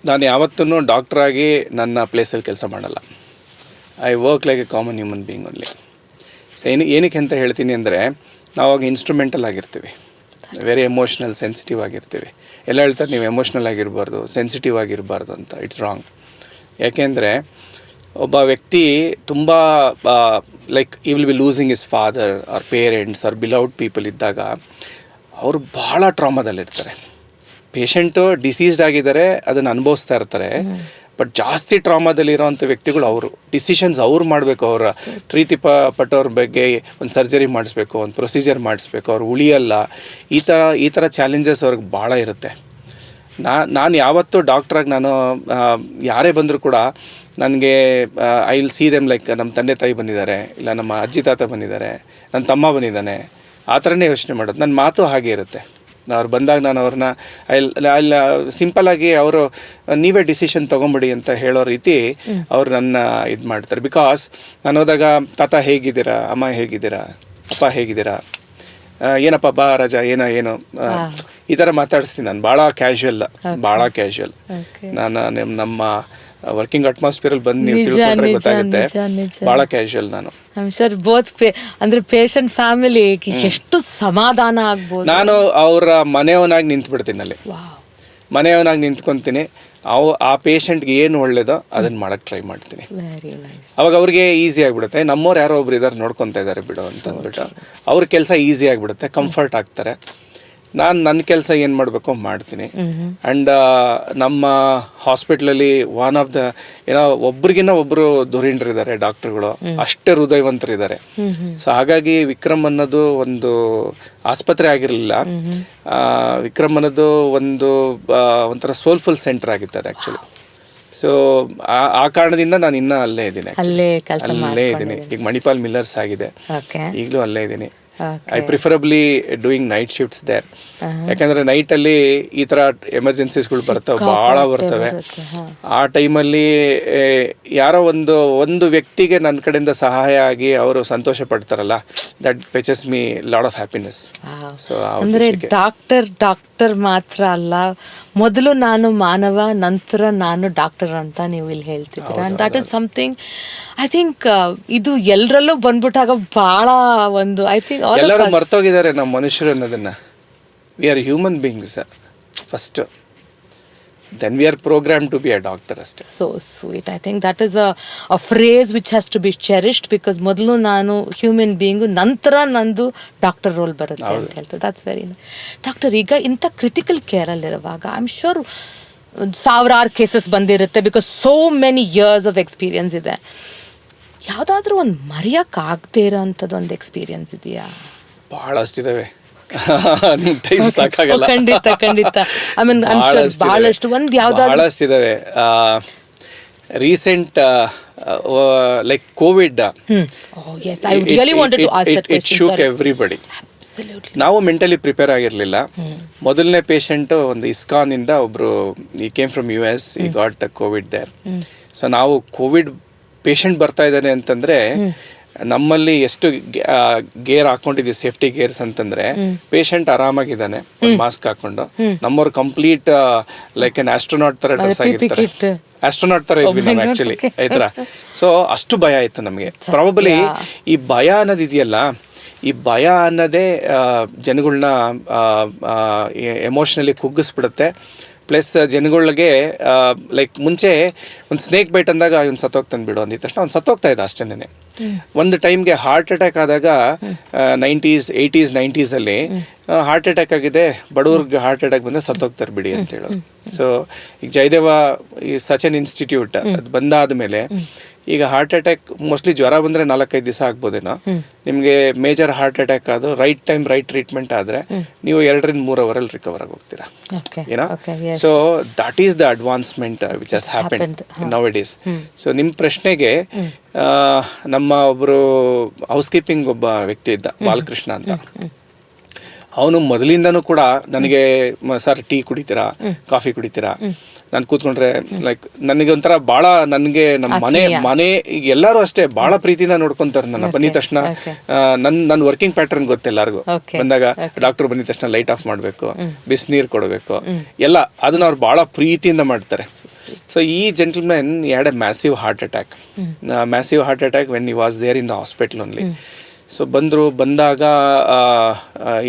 ನಾನು ಯಾವತ್ತೂ ಡಾಕ್ಟ್ರಾಗಿ ನನ್ನ ಪ್ಲೇಸಲ್ಲಿ ಕೆಲಸ ಮಾಡಲ್ಲ. I work like a common human being only. ಏನಕ್ಕೆ ಅಂತ ಹೇಳ್ತೀನಿ ಅಂದರೆ, ನಾವಾಗ ಇನ್ಸ್ಟ್ರೂಮೆಂಟಲ್ ಆಗಿರ್ತೀವಿ, ವೆರಿ ಎಮೋಷ್ನಲ್, ಸೆನ್ಸಿಟಿವ್ ಆಗಿರ್ತೀವಿ. ಎಲ್ಲ ಹೇಳ್ತಾರೆ ನೀವು ಎಮೋಷ್ನಲ್ ಆಗಿರಬಾರ್ದು, ಸೆನ್ಸಿಟಿವ್ ಆಗಿರಬಾರ್ದು ಅಂತ. It's wrong. ಯಾಕೆಂದರೆ ಒಬ್ಬ ವ್ಯಕ್ತಿ ತುಂಬ like he will be losing his father or parents or beloved people ಇದ್ದಾಗ ಅವರು ಭಾಳ ಟ್ರಾಮಾದಲ್ಲಿರ್ತಾರೆ. ಪೇಷಂಟು ಡಿಸೀಸ್ಡ್ ಆಗಿದ್ದಾರೆ, ಅದನ್ನು ಅನುಭವಿಸ್ತಾ ಇರ್ತಾರೆ. ಬಟ್ ಜಾಸ್ತಿ ಟ್ರಾಮಾದಲ್ಲಿರೋವಂಥ ವ್ಯಕ್ತಿಗಳು ಅವರು ಡಿಸಿಷನ್ಸ್ ಅವ್ರು ಮಾಡಬೇಕು. ಅವರ ಪ್ರೀತಿ ಪಟ್ಟವ್ರ ಬಗ್ಗೆ ಒಂದು ಸರ್ಜರಿ ಮಾಡಿಸ್ಬೇಕು, ಒಂದು ಪ್ರೊಸೀಜರ್ ಮಾಡಿಸ್ಬೇಕು, ಅವ್ರು ಉಳಿಯಲ್ಲ. ಈ ಥರ ಚಾಲೆಂಜಸ್ ಅವ್ರಿಗೆ ಭಾಳ ಇರುತ್ತೆ. ನಾನು ಯಾವತ್ತೂ ಡಾಕ್ಟ್ರಾಗಿ ನಾನು ಯಾರೇ ಬಂದರೂ ಕೂಡ ನನಗೆ I will see them like ನಮ್ಮ ತಂದೆ ತಾಯಿ ಬಂದಿದ್ದಾರೆ, ಇಲ್ಲ ನಮ್ಮ ಅಜ್ಜಿ ತಾತ ಬಂದಿದ್ದಾರೆ, ನನ್ನ ತಮ್ಮ ಬಂದಿದ್ದಾನೆ, ಆ ಥರನೇ ಯೋಚನೆ ಮಾಡೋದು. ನನ್ನ ಮಾತು ಹಾಗೆ ಇರುತ್ತೆ. ಅವ್ರು ಬಂದಾಗ ನಾನು ಅವ್ರನ್ನ ಅಲ್ಲಿ ಸಿಂಪಲ್ಲಾಗಿ ಅವರು ನೀವೇ ಡಿಸಿಷನ್ ತೊಗೊಂಬಿಡಿ ಅಂತ ಹೇಳೋ ರೀತಿ ಅವ್ರು ನನ್ನ ಇದು ಮಾಡ್ತಾರೆ. ಬಿಕಾಸ್ ನಾನು ಹೋದಾಗ ತಾತ ಹೇಗಿದ್ದೀರಾ, ಅಮ್ಮ ಹೇಗಿದ್ದೀರಾ, ಅಪ್ಪ ಹೇಗಿದ್ದೀರಾ, ಏನಪ್ಪ ಬಾ ರಾಜ, ಏನು ಈ ಥರ ಮಾತಾಡಿಸ್ತೀನಿ ನಾನು. ಭಾಳ ಕ್ಯಾಶುವಲ್. ನಾನು ನಮ್ಮ ವರ್ಕಿಂಗ್ ಅಟ್ಮಾಸ್ಫಿಯರಲ್ಲಿ ಬಂದು ನೀವು ತಿಳ್ಕೊಂಡ್ರೆ ಗೊತ್ತಾಗುತ್ತೆ, ಭಾಳ ಕ್ಯಾಶುವಲ್ ನಾನು. ಅಂದ್ರೆ ಪೇಷಂಟ್ ಫ್ಯಾಮಿಲಿ ಎಷ್ಟು ಸಮಾಧಾನ ಆಗ್ಬೋದು. ನಾನು ಅವರ ಮನೆಯವನಾಗಿ ನಿಂತ್ಬಿಡ್ತೀನಿ ಅಲ್ಲಿ, ಮನೆಯವನಾಗಿ ನಿಂತ್ಕೊತೀನಿ. ಆ ಪೇಷಂಟ್ಗೆ ಏನು ಒಳ್ಳೇದೋ ಅದನ್ನು ಮಾಡೋಕ್ಕೆ ಟ್ರೈ ಮಾಡ್ತೀನಿ. Very nice. ಅವಾಗ ಅವ್ರಿಗೆ ಈಸಿ ಆಗಿಬಿಡುತ್ತೆ, ನಮ್ಮವ್ರು ಯಾರೋ ಒಬ್ರು ಇದ್ದಾರೆ ನೋಡ್ಕೊತಾ ಇದ್ದಾರೆ ಬಿಡು ಅಂತ ಅಂದ್ಬಿಟ್ಟು ಅವ್ರ ಕೆಲಸ ಈಸಿ ಆಗಿಬಿಡುತ್ತೆ, ಕಂಫರ್ಟ್ ಆಗ್ತಾರೆ. ನಾನು ನನ್ನ ಕೆಲಸ ಏನು ಮಾಡಬೇಕೋ ಮಾಡ್ತೀನಿ. ಆ್ಯಂಡ್ ನಮ್ಮ ಹಾಸ್ಪಿಟ್ಲಲ್ಲಿ ಒನ್ ಆಫ್ ದ ಒಬ್ರಿಗಿನ್ನ ಒಬ್ಬರು ಧುರೀಣರಿದ್ದಾರೆ ಡಾಕ್ಟರ್ಗಳು, ಅಷ್ಟೇ ಹೃದಯವಂತರಿದ್ದಾರೆ. ಸೊ ಹಾಗಾಗಿ ವಿಕ್ರಮ್ ಅನ್ನೋದು ಒಂದು ಆಸ್ಪತ್ರೆ ಆಗಿರಲಿಲ್ಲ, ವಿಕ್ರಮ್ ಅನ್ನೋದು ಒಂಥರ ಸೋಲ್ಫುಲ್ ಸೆಂಟರ್ ಆಗಿತ್ತು ಅದು ಆ್ಯಕ್ಚುಲಿ. ಸೊ ಆ ಕಾರಣದಿಂದ ನಾನು ಇನ್ನೂ ಅಲ್ಲೇ ಇದ್ದೀನಿ, ಅಲ್ಲೇ ಇದ್ದೀನಿ. ಈಗ ಮಣಿಪಾಲ್ ಮಿಲ್ಲರ್ಸ್ ಆಗಿದೆ, ಈಗಲೂ ಅಲ್ಲೇ ಇದ್ದೀನಿ. I preferably doing night shifts there. ಯಾಕಂದರೆ ನೈಟಲ್ಲಿ ಈ ಥರ ಎಮರ್ಜೆನ್ಸೀಸ್ಗಳು ಬರ್ತವೆ, ಭಾಳ ಬರ್ತವೆ. ಆ ಟೈಮಲ್ಲಿ ಯಾರೋ ಒಂದು ವ್ಯಕ್ತಿಗೆ ನನ್ನ ಕಡೆಯಿಂದ ಸಹಾಯ ಆಗಿ ಅವರು ಸಂತೋಷ ಪಡ್ತಾರಲ್ಲ, that fetches me lot of happiness. So ಅಂದರೆ ಡಾಕ್ಟರ್ ಮಾತ್ರ ಅಲ್ಲ, ಮೊದಲು ನಾನು ಮಾನವ, ನಂತರ ನಾನು ಡಾಕ್ಟರ್ ಅಂತ ನೀವು ಇಲ್ಲಿ ಹೇಳ್ತಿದ್ದೀರಾ. And that is something I think ಇದು ಎಲ್ಲರಲ್ಲೂ ಬಂದ್ಬಿಟ್ಟಾಗ ಭಾಳ ಒಂದು ಐ ಥಿಂಕ್ ಎಲ್ಲರೂ ಮರ್ತೋಗಿದ್ದಾರೆ ನಮ್ಮ ಮನುಷ್ಯರು ಅನ್ನೋದನ್ನು. We are human beings first, then we are programmed to be a doctor ಅಷ್ಟೇ. So sweet. I think that is a phrase which has to be cherished, because ಮೊದಲು ನಾನು ಹ್ಯೂಮನ್ ಬೀಯಿಂಗು, ನಂತರ ನಂದು doctor roll ಬರುತ್ತೆ ಅಂತ ಹೇಳ್ತಾರೆ. That's very nice. Doctor, ಈಗ ಇಂಥ ಕ್ರಿಟಿಕಲ್ ಕೇರಲ್ಲಿರುವಾಗ ಐ ಆಮ್ ಶ್ಯೂರ್ ಸಾವಿರಾರು ಕೇಸಸ್ ಬಂದಿರುತ್ತೆ, because so many years of experience ಇದೆ. ಯಾವುದಾದ್ರೂ ಒಂದು ಮರೆಯೋಕ್ಕಾಗದೇ ಇರೋ ಅಂಥದ್ದು ಒಂದು ಎಕ್ಸ್ಪೀರಿಯನ್ಸ್ ಇದೆಯಾ? ಭಾಳಷ್ಟಿದ್ದಾವೆ, ಟೈಮ್ ಸಾಕಾಗಲ್ಲ. ಖಂಡಿತ ಐ ಮೀನ್ ಬಹಳಷ್ಟು ಒಂದು ಯಾವ್ದಾದ್ರು ಬಹಳಷ್ಟಿದ್ದಾವೆ. Recent like Covid, it shook everybody. ನಾವು ಮೆಂಟಲಿ ಪ್ರಿಪೇರ್ ಆಗಿರಲಿಲ್ಲ. ಮೊದಲನೇ ಪೇಷಂಟು ಒಂದು ಇಸ್ಕಾನಿಂದ ಒಬ್ಬರು, he came from US, he got Covid there. So ನಾವು ಕೋವಿಡ್ ಪೇಷಂಟ್ ಬರ್ತಾ ಇದ್ದಾನೆ ಅಂತಂದರೆ ನಮ್ಮಲ್ಲಿ ಎಷ್ಟು ಗೇರ್ ಹಾಕೊಂಡಿದ್ವಿ, ಸೇಫ್ಟಿ ಗೇರ್ಸ್ ಅಂತಂದ್ರೆ, ಪೇಷಂಟ್ ಆರಾಮಾಗಿದ್ದಾನೆ ಮಾಸ್ಕ್ ಹಾಕೊಂಡು. ನಮ್ಮವ್ರು ಕಂಪ್ಲೀಟ್ ಲೈಕ್ ಎನ್ ಆಸ್ಟ್ರೋನಾಟ್ ತರ ಡ್ರೆಸ್ ಆಗಿರ್ತಾರೆ, ಆಸ್ಟ್ರೋನಾಟ್ ತರ ಇದ್ವಿ ನಾವು ಆಕ್ಚುಲಿ, ಆಯ್ತಾ. ಸೊ ಅಷ್ಟು ಭಯ ಆಯ್ತು ನಮಗೆ. ಪ್ರಾಬಬಲಿ ಈ ಭಯ ಅನ್ನೋದಿದೆಯಲ್ಲ, ಈ ಭಯ ಅನ್ನೋದೇ ಜನಗಳನ್ನ ಎಮೋಷ್ನಲಿ ಕುಗ್ಗಿಸ್ಬಿಡುತ್ತೆ. ಪ್ಲಸ್ ಜನಗಳಿಗೆ ಲೈಕ್ ಮುಂಚೆ ಒಂದು ಸ್ನೇಕ್ ಬೈಟ್ ಅಂದಾಗ ಅವ್ನು ಸತ್ತೋಗ್ತಾನೆ ಬಿಡು ಅಂದಿದ್ದ ತಕ್ಷಣ ಅವ್ನು ಸತ್ತೋಗ್ತಾ ಇದ್ದ ಅಷ್ಟೇನೆ. ಒಂದು ಟೈಮ್ಗೆ ಹಾರ್ಟ್ ಅಟ್ಯಾಕ್ ಆದಾಗ 90s 80s 90s heart attack ಆಗಿದೆ, ಬಡವ್ರಿಗೆ ಹಾರ್ಟ್ ಅಟ್ಯಾಕ್ ಬಂದರೆ ಸತ್ತೋಗ್ತಾರೆ ಬಿಡಿ ಅಂತ ಹೇಳೋರು. ಸೊ ಈಗ ಜಯದೇವ ಈ ಸಚನ್ ಇನ್ಸ್ಟಿಟ್ಯೂಟ್ ಅದು ಬಂದಾದ ಮೇಲೆ ಈಗ ಹಾರ್ಟ್ ಅಟ್ಯಾಕ್ ಮೋಸ್ಟ್ಲಿ ಜ್ವರ ಬಂದರೆ 4-5 ದಿವಸ ಆಗ್ಬೋದೇನೋ. ನಿಮಗೆ ಮೇಜರ್ ಹಾರ್ಟ್ ಅಟ್ಯಾಕ್ ಆದರೂ ರೈಟ್ ಟೈಮ್ ರೈಟ್ ಟ್ರೀಟ್ಮೆಂಟ್ ಆದರೆ ನೀವು 2-3 ಅವರಲ್ಲಿ ರಿಕವರ್ ಆಗಿ ಹೋಗ್ತೀರಾ, ಏನೋ. So that is the advancement which has happened now it is. So ನಿಮ್ಮ ಪ್ರಶ್ನೆಗೆ, ನಮ್ಮ ಒಬ್ಬರು ಹೌಸ್ ಕೀಪಿಂಗ್ ಒಬ್ಬ ವ್ಯಕ್ತಿ ಇದ್ದ, ಬಾಲಕೃಷ್ಣ ಅಂತ. ಅವನು ಮೊದಲಿಂದನೂ ಕೂಡ ನನಗೆ, ಸರ್ ಟೀ ಕುಡಿತೀರಾ, ಕಾಫಿ ಕುಡಿತೀರಾ, ನಾನು ಕೂತ್ಕೊಂಡ್ರೆ ಲೈಕ್ ನನಗೆ ಒಂಥರ ಭಾಳ, ನನಗೆ ನಮ್ಮ ಮನೆ ಈಗ ಎಲ್ಲರೂ ಅಷ್ಟೇ ಭಾಳ ಪ್ರೀತಿಯಿಂದ ನೋಡ್ಕೊಂತಾರೆ ನನ್ನ. ಬಂದಿದ ತಕ್ಷಣ ನನ್ನ ವರ್ಕಿಂಗ್ ಪ್ಯಾಟರ್ನ್ ಗೊತ್ತು ಎಲ್ಲರಿಗೂ. ಬಂದಾಗ ಡಾಕ್ಟರ್ ಬಂದಿದ ತಕ್ಷಣ ಲೈಟ್ ಆಫ್ ಮಾಡಬೇಕು, ಬಿಸಿನೀರು ಕೊಡಬೇಕು, ಎಲ್ಲ ಅದನ್ನ ಅವ್ರು ಭಾಳ ಪ್ರೀತಿಯಿಂದ ಮಾಡ್ತಾರೆ. ಸೊ ಈ gentleman had a massive heart attack when he was there in the hospital only. So ಬಂದಾಗ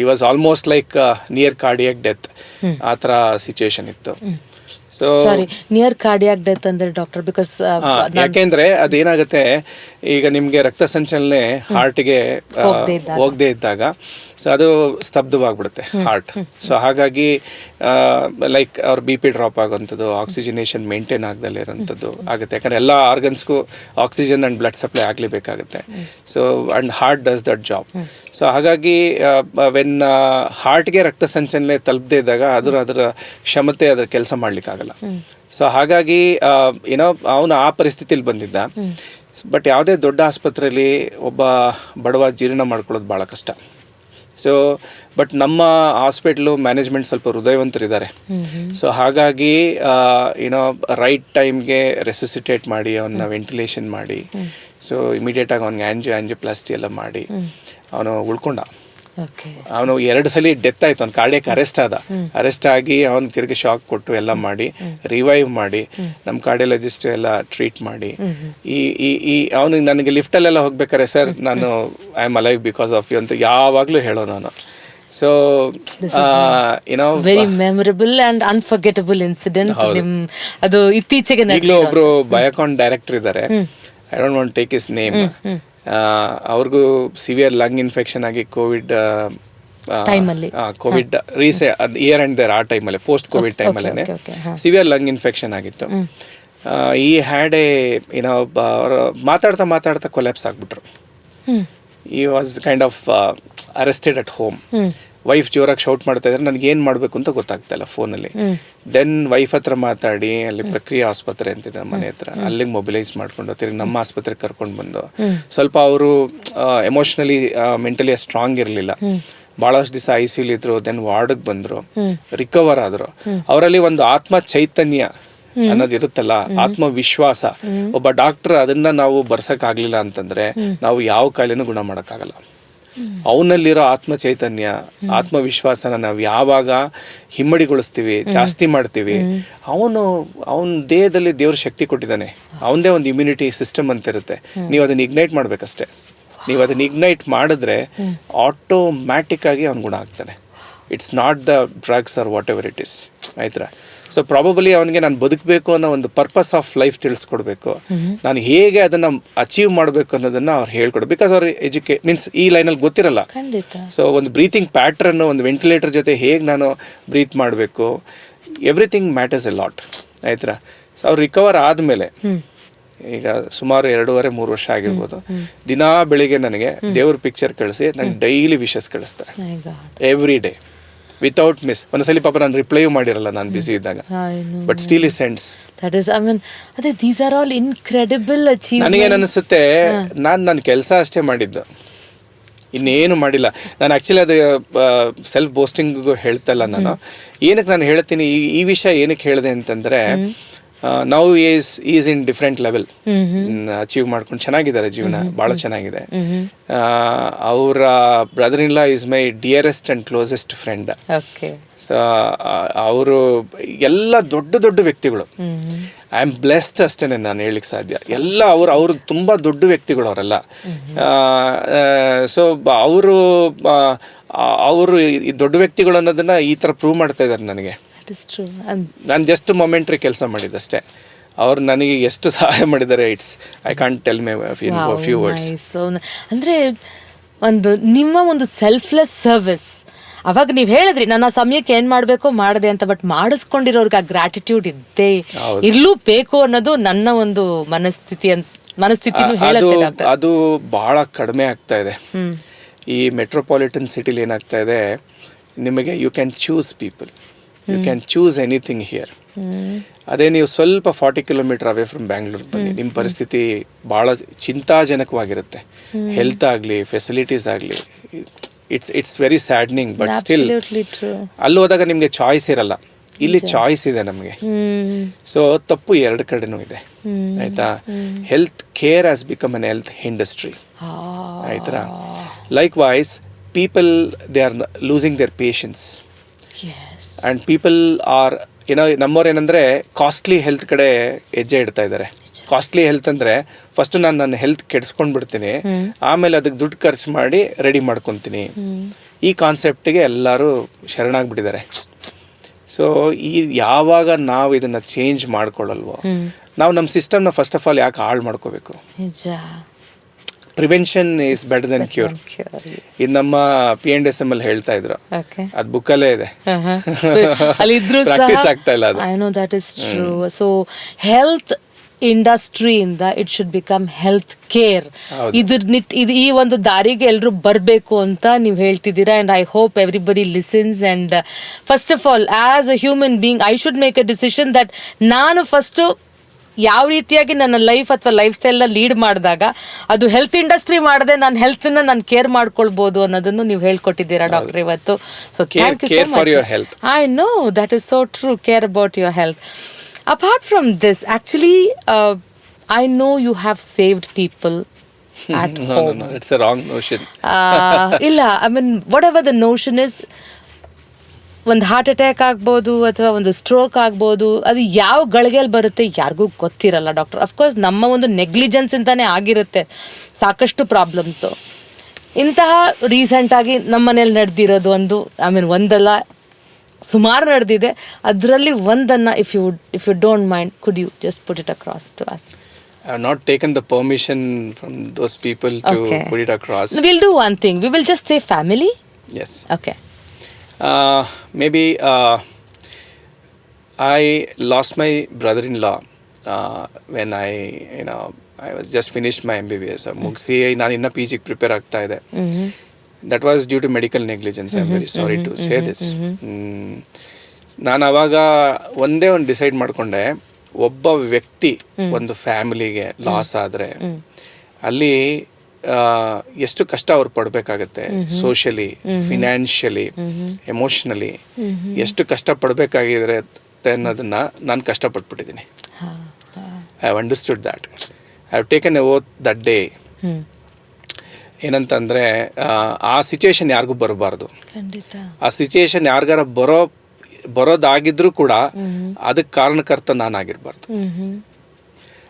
he was almost like near cardiac death, ಆ ಥರ ಸಿಚುವೇಶನ್ ಇತ್ತು. ಸೊ ನಿಯರ್ ಕಾರ್ಡಿಯಾಕ್ ಡೆತ್ ಅಂದ್ರೆ ಡಾಕ್ಟರ್, ಬಿಕಾಸ್ ಯಾಕೆಂದ್ರೆ ಅದೇನಾಗುತ್ತೆ, ಈಗ ನಿಮ್ಗೆ ರಕ್ತ ಸಂಚಲನೆ ಹಾರ್ಟ್ಗೆ ಹೋಗದೆ ಇದ್ದಾಗ ಸೊ ಅದು ಸ್ತಬ್ಧವಾಗ್ಬಿಡುತ್ತೆ ಹಾರ್ಟ್. ಸೊ ಹಾಗಾಗಿ ಲೈಕ್ ಅವ್ರ BP ಡ್ರಾಪ್ ಆಗೋಂಥದ್ದು, ಆಕ್ಸಿಜನೇಷನ್ ಮೇಂಟೈನ್ ಆಗದಲ್ಲೇ ಇರೋಂಥದ್ದು ಆಗುತ್ತೆ. ಯಾಕಂದರೆ ಎಲ್ಲ ಆರ್ಗನ್ಸ್ಗೂ ಆಕ್ಸಿಜನ್ ಆ್ಯಂಡ್ ಬ್ಲಡ್ ಸಪ್ಲೈ ಆಗಲೇಬೇಕಾಗುತ್ತೆ. So and heart does that job. So ಹಾಗಾಗಿ ವೆನ್ ಹಾರ್ಟ್ಗೆ ರಕ್ತ ಸಂಚಲನೆ ತಲುಪದೇ ಇದ್ದಾಗ ಅದರ ಕ್ಷಮತೆ ಅದರ ಕೆಲಸ ಮಾಡಲಿಕ್ಕಾಗಲ್ಲ. ಸೊ ಹಾಗಾಗಿ ಏನೋ ಅವನು ಆ ಪರಿಸ್ಥಿತಿಲಿ ಬಂದಿದ್ದ. ಬಟ್ ಯಾವುದೇ ದೊಡ್ಡ ಆಸ್ಪತ್ರೆಯಲ್ಲಿ ಒಬ್ಬ ಬಡವ ಜೀರ್ಣ ಮಾಡ್ಕೊಳ್ಳೋದು ಭಾಳ ಕಷ್ಟ. ಸೊ ಬಟ್ ನಮ್ಮ ಹಾಸ್ಪಿಟ್ಲು ಮ್ಯಾನೇಜ್ಮೆಂಟ್ ಸ್ವಲ್ಪ ಹೃದಯವಂತರಿದ್ದಾರೆ. ಸೊ ಹಾಗಾಗಿ ಏನೋ ರೈಟ್ ಟೈಮ್ಗೆ ರೆಸಿಸಿಟೇಟ್ ಮಾಡಿ ಅವನ್ನ ವೆಂಟಿಲೇಷನ್ ಮಾಡಿ, ಸೊ ಇಮಿಡಿಯೇಟಾಗಿ ಅವ್ನಿಗೆ ಆಂಜಿಯೋಪ್ಲಾಸ್ಟಿ ಎಲ್ಲ ಮಾಡಿ ಅವನು ಉಳ್ಕೊಂಡ. ಅವನು 2 ಸಲ ಡೆತ್ ಆಯ್ತು, ಅವ್ನು ಕಾರ್ಡಿಯಾಕ್ ಅರೆಸ್ಟ್ ಆಗಿ ಅವ್ನು ತಿರುಗಿ ಶಾಕ್ ಕೊಟ್ಟು ಎಲ್ಲ ಮಾಡಿ ರಿವೈವ್ ಮಾಡಿ ನಮ್ಮ ಕಾರ್ಡಿಯಾಲಜಿಸ್ಟ್ ಎಲ್ಲ ಟ್ರೀಟ್ ಮಾಡಿ ಈ ಅವನಿಗೆ ನನಗೆ ಲಿಫ್ಟಲ್ಲೆಲ್ಲ ಹೋಗ್ಬೇಕಾರೆ, ಸರ್ ನಾನು I am alive because of you ಅಂತ ಯಾವಾಗಲೂ ಹೇಳೋ ನಾನು. So very memorable and unforgettable incident. ಅದು ಇತ್ತೀಚೆಗೆ ಈಗಲೂ ಒಬ್ರು ಬಯೋಕಾನ್ ಡೈರೆಕ್ಟರ್ ಇದ್ದಾರೆ, I don't want take his name. ಅವ್ರಿಗೂ ಸಿವಿಯರ್ ಲಂಗ್ ಇನ್ಫೆಕ್ಷನ್ ಆಗಿ ಕೋವಿಡ್ ಇಯರ್ ಅಂಡ್ ದೇರ್ ಆ ಟೈಮಲ್ಲಿ, ಪೋಸ್ಟ್ ಕೋವಿಡ್ ಟೈಮಲ್ಲೇ ಸಿವಿಯರ್ ಲಂಗ್ ಇನ್ಫೆಕ್ಷನ್ ಆಗಿತ್ತು. ಈ ಹ್ಯಾಡ್ ಅವರು ಮಾತಾಡ್ತಾ ಕೊಲ್ಯಾಪ್ಸ್ ಆಗ್ಬಿಟ್ರು. He was kind of arrested at home. Wife ಜೋರಾಗಿ ಶೌಟ್ ಮಾಡ್ತಾ ಇದ್ರೆ ನನಗೆ ಏನು ಮಾಡಬೇಕು ಅಂತ ಗೊತ್ತಾಗ್ತಾ ಇಲ್ಲ ಫೋನಲ್ಲಿ. ದೆನ್ ವೈಫ್ ಹತ್ರ ಮಾತಾಡಿ ಅಲ್ಲಿ ಪ್ರಕ್ರಿಯೆ ಆಸ್ಪತ್ರೆ ಅಂತಿದೆ ಮನೆ ಹತ್ರ, ಅಲ್ಲಿಗೆ ಮೊಬಿಲೈಸ್ ಮಾಡ್ಕೊಂಡು ತಿರುಗಿ ನಮ್ಮ ಆಸ್ಪತ್ರೆಗೆ ಕರ್ಕೊಂಡು ಬಂದು ಸ್ವಲ್ಪ ಅವರು ಎಮೋಷ್ನಲಿ ಮೆಂಟಲಿ ಸ್ಟ್ರಾಂಗ್ ಇರಲಿಲ್ಲ. ಭಾಳಷ್ಟು ದಿವಸ ICU ಇದ್ರು. ದೆನ್ ವಾರ್ಡ್ಗೆ ಬಂದರು, ರಿಕವರ್ ಆದರು. ಅವರಲ್ಲಿ ಒಂದು ಆತ್ಮ ಚೈತನ್ಯ ಅನ್ನೋದು ಇರುತ್ತಲ್ಲ, ಆತ್ಮವಿಶ್ವಾಸ. ಒಬ್ಬ ಡಾಕ್ಟರ್ ಅದನ್ನ ನಾವು ಬರ್ಸಕ್ಕಾಗ್ಲಿಲ್ಲ ಅಂತಂದ್ರೆ ನಾವು ಯಾವ ಕಾಯಿಲೆನೂ ಗುಣ ಮಾಡೋಕ್ಕಾಗಲ್ಲ. ಅವನಲ್ಲಿರೋ ಆತ್ಮ ಚೈತನ್ಯ, ಆತ್ಮವಿಶ್ವಾಸನ ನಾವು ಯಾವಾಗ ಹಿಮ್ಮಡಿಗೊಳಿಸ್ತೀವಿ, ಜಾಸ್ತಿ ಮಾಡ್ತೀವಿ, ಅವನ ದೇಹದಲ್ಲಿ ದೇವ್ರ ಶಕ್ತಿ ಕೊಟ್ಟಿದ್ದಾನೆ. ಅವನದೇ ಒಂದು ಇಮ್ಯುನಿಟಿ ಸಿಸ್ಟಮ್ ಅಂತ ಇರುತ್ತೆ. ನೀವು ಅದನ್ನ ಇಗ್ನೈಟ್ ಮಾಡ್ಬೇಕಷ್ಟೇ. ನೀವು ಅದನ್ನ ಇಗ್ನೈಟ್ ಮಾಡಿದ್ರೆ ಆಟೋಮ್ಯಾಟಿಕ್ ಆಗಿ ಅವ್ನು ಗುಣ ಆಗ್ತಾನೆ. It's not the drugs or whatever it is, ಆಯ್ತಾ. ಸೊ ಪ್ರಾಬಬಲಿ ಅವನಿಗೆ ನಾನು ಬದುಕಬೇಕು ಅನ್ನೋ ಒಂದು ಪರ್ಪಸ್ ಆಫ್ ಲೈಫ್ ತಿಳಿಸ್ಕೊಡ್ಬೇಕು, ನಾನು ಹೇಗೆ ಅದನ್ನು ಅಚೀವ್ ಮಾಡಬೇಕು ಅನ್ನೋದನ್ನು ಅವ್ರು ಹೇಳ್ಕೊಡು. ಬಿಕಾಸ್ ಅವ್ರ ಮೀನ್ಸ್ ಈ ಲೈನಲ್ಲಿ ಗೊತ್ತಿರಲ್ಲ. ಸೊ ಒಂದು ಬ್ರೀತಿಂಗ್ ಪ್ಯಾಟ್ರನ್, ಒಂದು ವೆಂಟಿಲೇಟರ್ ಜೊತೆ ಹೇಗೆ ನಾನು ಬ್ರೀತ್ ಮಾಡಬೇಕು, ಎವ್ರಿಥಿಂಗ್ ಮ್ಯಾಟರ್ಸ್ ಎ ಲಾಟ್, ಆಯ್ತಾ. ಸೊ ಅವ್ರು ರಿಕವರ್ ಆದಮೇಲೆ ಈಗ ಸುಮಾರು 2.5-3 ವರ್ಷ ಆಗಿರ್ಬೋದು, ದಿನಾ ಬೆಳಿಗ್ಗೆ ನನಗೆ ದೇವ್ರ ಪಿಕ್ಚರ್ ಕಳಿಸಿ ನನಗೆ ಡೈಲಿ ವಿಶಸ್ ಕಳಿಸ್ತಾರೆ, ಎವ್ರಿ ಡೇ ವಿತೌಟ್ ಮಿಸ್. ಒಂದ್ಸಲಿ ಪಾಪ ನಾನು ರಿಪ್ಲೈ ಮಾಡಿರಲ್ಲ, ನಾನು ಬಿಸಿ ಇದ್ದಾಗ, ಬಟ್ ಸ್ಟಿಲ್ ಈ sends. these are all incredible achievements. ನನಗೇನು ಅನಿಸುತ್ತೆ, ನನ್ನ ಕೆಲಸ ಅಷ್ಟೇ ಮಾಡಿದ್ದು, ಇನ್ನೇನು ಮಾಡಿಲ್ಲ. ನಾನು ಆ್ಯಕ್ಚುಲಿ ಅದು ಸೆಲ್ಫ್ ಬೋಸ್ಟಿಂಗ್ ಹೇಳ್ತಾ ಇಲ್ಲ. ನಾನು ಏನಕ್ಕೆ ನಾನು ಹೇಳ್ತೀನಿ, ಈ ವಿಷಯ ಏನಕ್ಕೆ ಹೇಳಿದೆ ಅಂತಂದರೆ, now is in different level, achieve ಮಾಡ್ಕೊಂಡು ಚೆನ್ನಾಗಿದ್ದಾರೆ, ಜೀವನ ಭಾಳ ಚೆನ್ನಾಗಿದೆ. ಅವರ brother in law is my dearest and closest friend. ಅವರು ಎಲ್ಲ ದೊಡ್ಡ ವ್ಯಕ್ತಿಗಳು. ಐ ಆಮ್ ಬ್ಲೆಸ್ಡ್ ಅಷ್ಟೇ ನಾನು ಹೇಳಿಕ್ಕೆ ಸಾಧ್ಯ. ಎಲ್ಲ ಅವರು ತುಂಬ ದೊಡ್ಡ ವ್ಯಕ್ತಿಗಳು ಅವರೆಲ್ಲ. ಸೊ ಅವರು ಈ ದೊಡ್ಡ ವ್ಯಕ್ತಿಗಳು ಅನ್ನೋದನ್ನ ಈ ಥರ ಪ್ರೂವ್ ಮಾಡ್ತಾ ಇದ್ದಾರೆ ನನಗೆ. ನಾನು ಜಸ್ಟ್ ಮೊಮೆಂಟ್ರಿ ಕೆಲಸ ಮಾಡಿದ್ದಷ್ಟೇ. ಅವ್ರು ನನಗೆ ಎಷ್ಟು ಸಹಾಯ ಮಾಡಿದ್ದಾರೆ, I can't tell my few words. ಅಂದರೆ ನಿಮ್ಮ ಒಂದು ಸೆಲ್ಫ್ಲೆಸ್ ಸರ್ವಿಸ್, ಅವಾಗ ನೀವು ಹೇಳಿದ್ರಿ ನನ್ನ ಸಮಯಕ್ಕೆ ಏನು ಮಾಡಬೇಕೋ ಮಾಡಿದೆ ಅಂತ, ಬಟ್ ಮಾಡಿಸ್ಕೊಂಡಿರೋರ್ಗೆ ಆ ಗ್ರಾಟಿಟ್ಯೂಡ್ ಇದ್ದೇ ಇರಲೇಬೇಕು ಅನ್ನೋದು ನನ್ನ ಒಂದು ಮನಸ್ಥಿತಿನೂ ಹೇಳುತ್ತೆ ಡಾಕ್ಟರ್. ಅದು ಭಾಳ ಕಡಿಮೆ ಆಗ್ತಾ ಇದೆ ಈ ಮೆಟ್ರೋಪಾಲಿಟನ್ ಸಿಟಿಲಿ. ಏನಾಗ್ತಾ ಇದೆ, ನಿಮಗೆ you can choose people, you can choose anything here. ಅದೇ ನೀವು ಸ್ವಲ್ಪ 40 ಕಿಲೋಮೀಟರ್ ಅವೇ ಫ್ರಮ್ ಬ್ಯಾಂಗ್ಳೂರ್ ಬನ್ನಿ, ನಿಮ್ಮ ಪರಿಸ್ಥಿತಿ ಭಾಳ ಚಿಂತಾಜನಕವಾಗಿರುತ್ತೆ. ಹೆಲ್ತ್ ಆಗಲಿ, ಫೆಸಿಲಿಟೀಸ್ ಆಗಲಿ, ಇಟ್ಸ್ ವೆರಿ ಸ್ಯಾಡ್ನಿಂಗ್. ಬಟ್ ಸ್ಟಿಲ್ ಅಲ್ಲಿ ಹೋದಾಗ ನಿಮಗೆ ಚಾಯ್ಸ್ ಇರಲ್ಲ. ಇಲ್ಲಿ ಚಾಯ್ಸ್ ಇದೆ ನಮಗೆ. ಸೊ ತಪ್ಪು ಎರಡು ಕಡೆನೂ ಇದೆ, ಆಯ್ತಾ. Health care has become an health industry, ಆಯ್ತಾ. Likewise people they are losing their patience and people are ನಮ್ಮವ್ರು ಏನಂದರೆ ಕಾಸ್ಟ್ಲಿ ಹೆಲ್ತ್ ಕಡೆ ಹೆಜ್ಜೆ ಇಡ್ತಾ ಇದ್ದಾರೆ. ಕಾಸ್ಟ್ಲಿ ಹೆಲ್ತ್ ಅಂದರೆ ಫಸ್ಟು ನಾನು ನನ್ನ ಹೆಲ್ತ್ ಕೆಡಿಸ್ಕೊಂಡು ಬಿಡ್ತೀನಿ, ಆಮೇಲೆ ಅದಕ್ಕೆ ದುಡ್ಡು ಖರ್ಚು ಮಾಡಿ ರೆಡಿ ಮಾಡ್ಕೊತೀನಿ. ಈ ಕಾನ್ಸೆಪ್ಟಿಗೆ ಎಲ್ಲರೂ ಶರಣಾಗ್ಬಿಟ್ಟಿದ್ದಾರೆ. ಸೊ ಯಾವಾಗ ನಾವು ಇದನ್ನು ಚೇಂಜ್ ಮಾಡ್ಕೊಳ್ಳಲ್ವೋ, ನಾವು ನಮ್ಮ ಸಿಸ್ಟಮ್ನ ಫಸ್ಟ್ ಆಫ್ ಆಲ್ ಯಾಕೆ ಹಾಳು ಮಾಡ್ಕೋಬೇಕು. Prevention is better then cure. ಇದು ನಮ್ಮ P&SM ಅಲ್ಲಿ ಹೇಳ್ತಾ ಇದ್ರು, ಅದು ಬುಕ್ಕಲ್ಲೇ ಇದೆ. ಪ್ರಾಕ್ಟೀಸ್ ಆಗ್ತಾ ಇಲ್ಲ ಅದು. I know that is true. So health ಇಂಡಸ್ಟ್ರಿಯಿಂದ it should become health care. ಇದು ಈ ಒಂದು ದಾರಿಗೆ ಎಲ್ಲರೂ ಬರಬೇಕು ಅಂತ ನೀವು ಹೇಳ್ತಿದ್ದೀರಾ. And I hope everybody listens. And first of all as a human being I should make a decision that ನಾನು ಫಸ್ಟು ಯಾವ ರೀತಿಯಾಗಿ ನನ್ನ ಲೈಫ್ ಅಥವಾ ಲೈಫ್ ಸ್ಟೈಲ್ನ ಲೀಡ್ ಮಾಡಿದಾಗ ಅದು ಹೆಲ್ತ್ ಇಂಡಸ್ಟ್ರಿ ಮಾಡದೆ ನಾನು ಹೆಲ್ತ್ನ ನಾನು ಕೇರ್ ಮಾಡ್ಕೊಳ್ಬೋದು ಅನ್ನೋದನ್ನು ನೀವು ಹೇಳ್ಕೊಟ್ಟಿದ್ದೀರಾ ಡಾಕ್ಟರ್ ಇವತ್ತು. So thank you so much. I know that is so true. Care about your health. Apart from this, actually I know you have saved people at home. No, it's a wrong notion. ಇಲ್ಲ, I mean whatever the notion is, ಒಂದು heart attack ಆಗ್ಬೋದು ಅಥವಾ ಒಂದು stroke ಆಗ್ಬೋದು, ಅದು ಯಾವ ಗಳಿಗೆಯಲ್ಲಿ ಬರುತ್ತೆ ಯಾರಿಗೂ ಗೊತ್ತಿರಲ್ಲ ಡಾಕ್ಟರ್. ಅಫ್ಕೋರ್ಸ್ ನಮ್ಮ ಒಂದು ನೆಗ್ಲಿಜೆನ್ಸ್ ಇಂತಾನೆ ಆಗಿರುತ್ತೆ ಸಾಕಷ್ಟು ಪ್ರಾಬ್ಲಮ್ಸು. ಇಂತಹ ರೀಸೆಂಟಾಗಿ ನಮ್ಮ ಮನೇಲಿ ನಡೆದಿರೋದು ಒಂದು ಒಂದಲ್ಲ ಸುಮಾರು ನಡೆದಿದೆ, ಅದರಲ್ಲಿ ಒಂದನ್ನು if you don't mind could you just put it across to us? I have not taken the permission from those people to put it across. We'll do one thing. We will just say family. Yes. Okay. Maybe I lost my brother-in-law when I was just finished my MBBS. ಮುಗಿಸಿ ನಾನು ಇನ್ನೂ PG prepare ಆಗ್ತಾ ಇದೆ. That was due to medical negligence. I'm very sorry to say this. ನಾನು ಅವಾಗ ಒಂದೇ ಒಂದು decide ಮಾಡಿಕೊಂಡೆ, ಒಬ್ಬ ವ್ಯಕ್ತಿ ಒಂದು ಫ್ಯಾಮಿಲಿಗೆ ಲಾಸ್ ಆದರೆ ಅಲ್ಲಿ ಎಷ್ಟು ಕಷ್ಟ ಅವ್ರು ಪಡಬೇಕಾಗತ್ತೆ, ಸೋಷಿಯಲಿ, ಫಿನಾನ್ಷಿಯಲಿ, ಎಮೋಷ್ನಲಿ ಎಷ್ಟು ಕಷ್ಟ ಪಡಬೇಕಾಗಿದ್ರೆ ಅನ್ನೋದನ್ನ ನಾನು ಕಷ್ಟಪಟ್ಬಿಟ್ಟಿದ್ದೀನಿ. I have understood that. I have taken a oath that day. ಏನಂತಂದರೆ ಆ ಸಿಚುವೇಶನ್ ಯಾರಿಗೂ ಬರಬಾರ್ದು. ಆ ಸಿಚುವೇಶನ್ ಯಾರಿಗಾರ ಬರೋದಾಗಿದ್ರೂ ಕೂಡ ಅದಕ್ಕೆ ಕಾರಣಕರ್ತ ನಾನಾಗಿರ್ಬಾರ್ದು.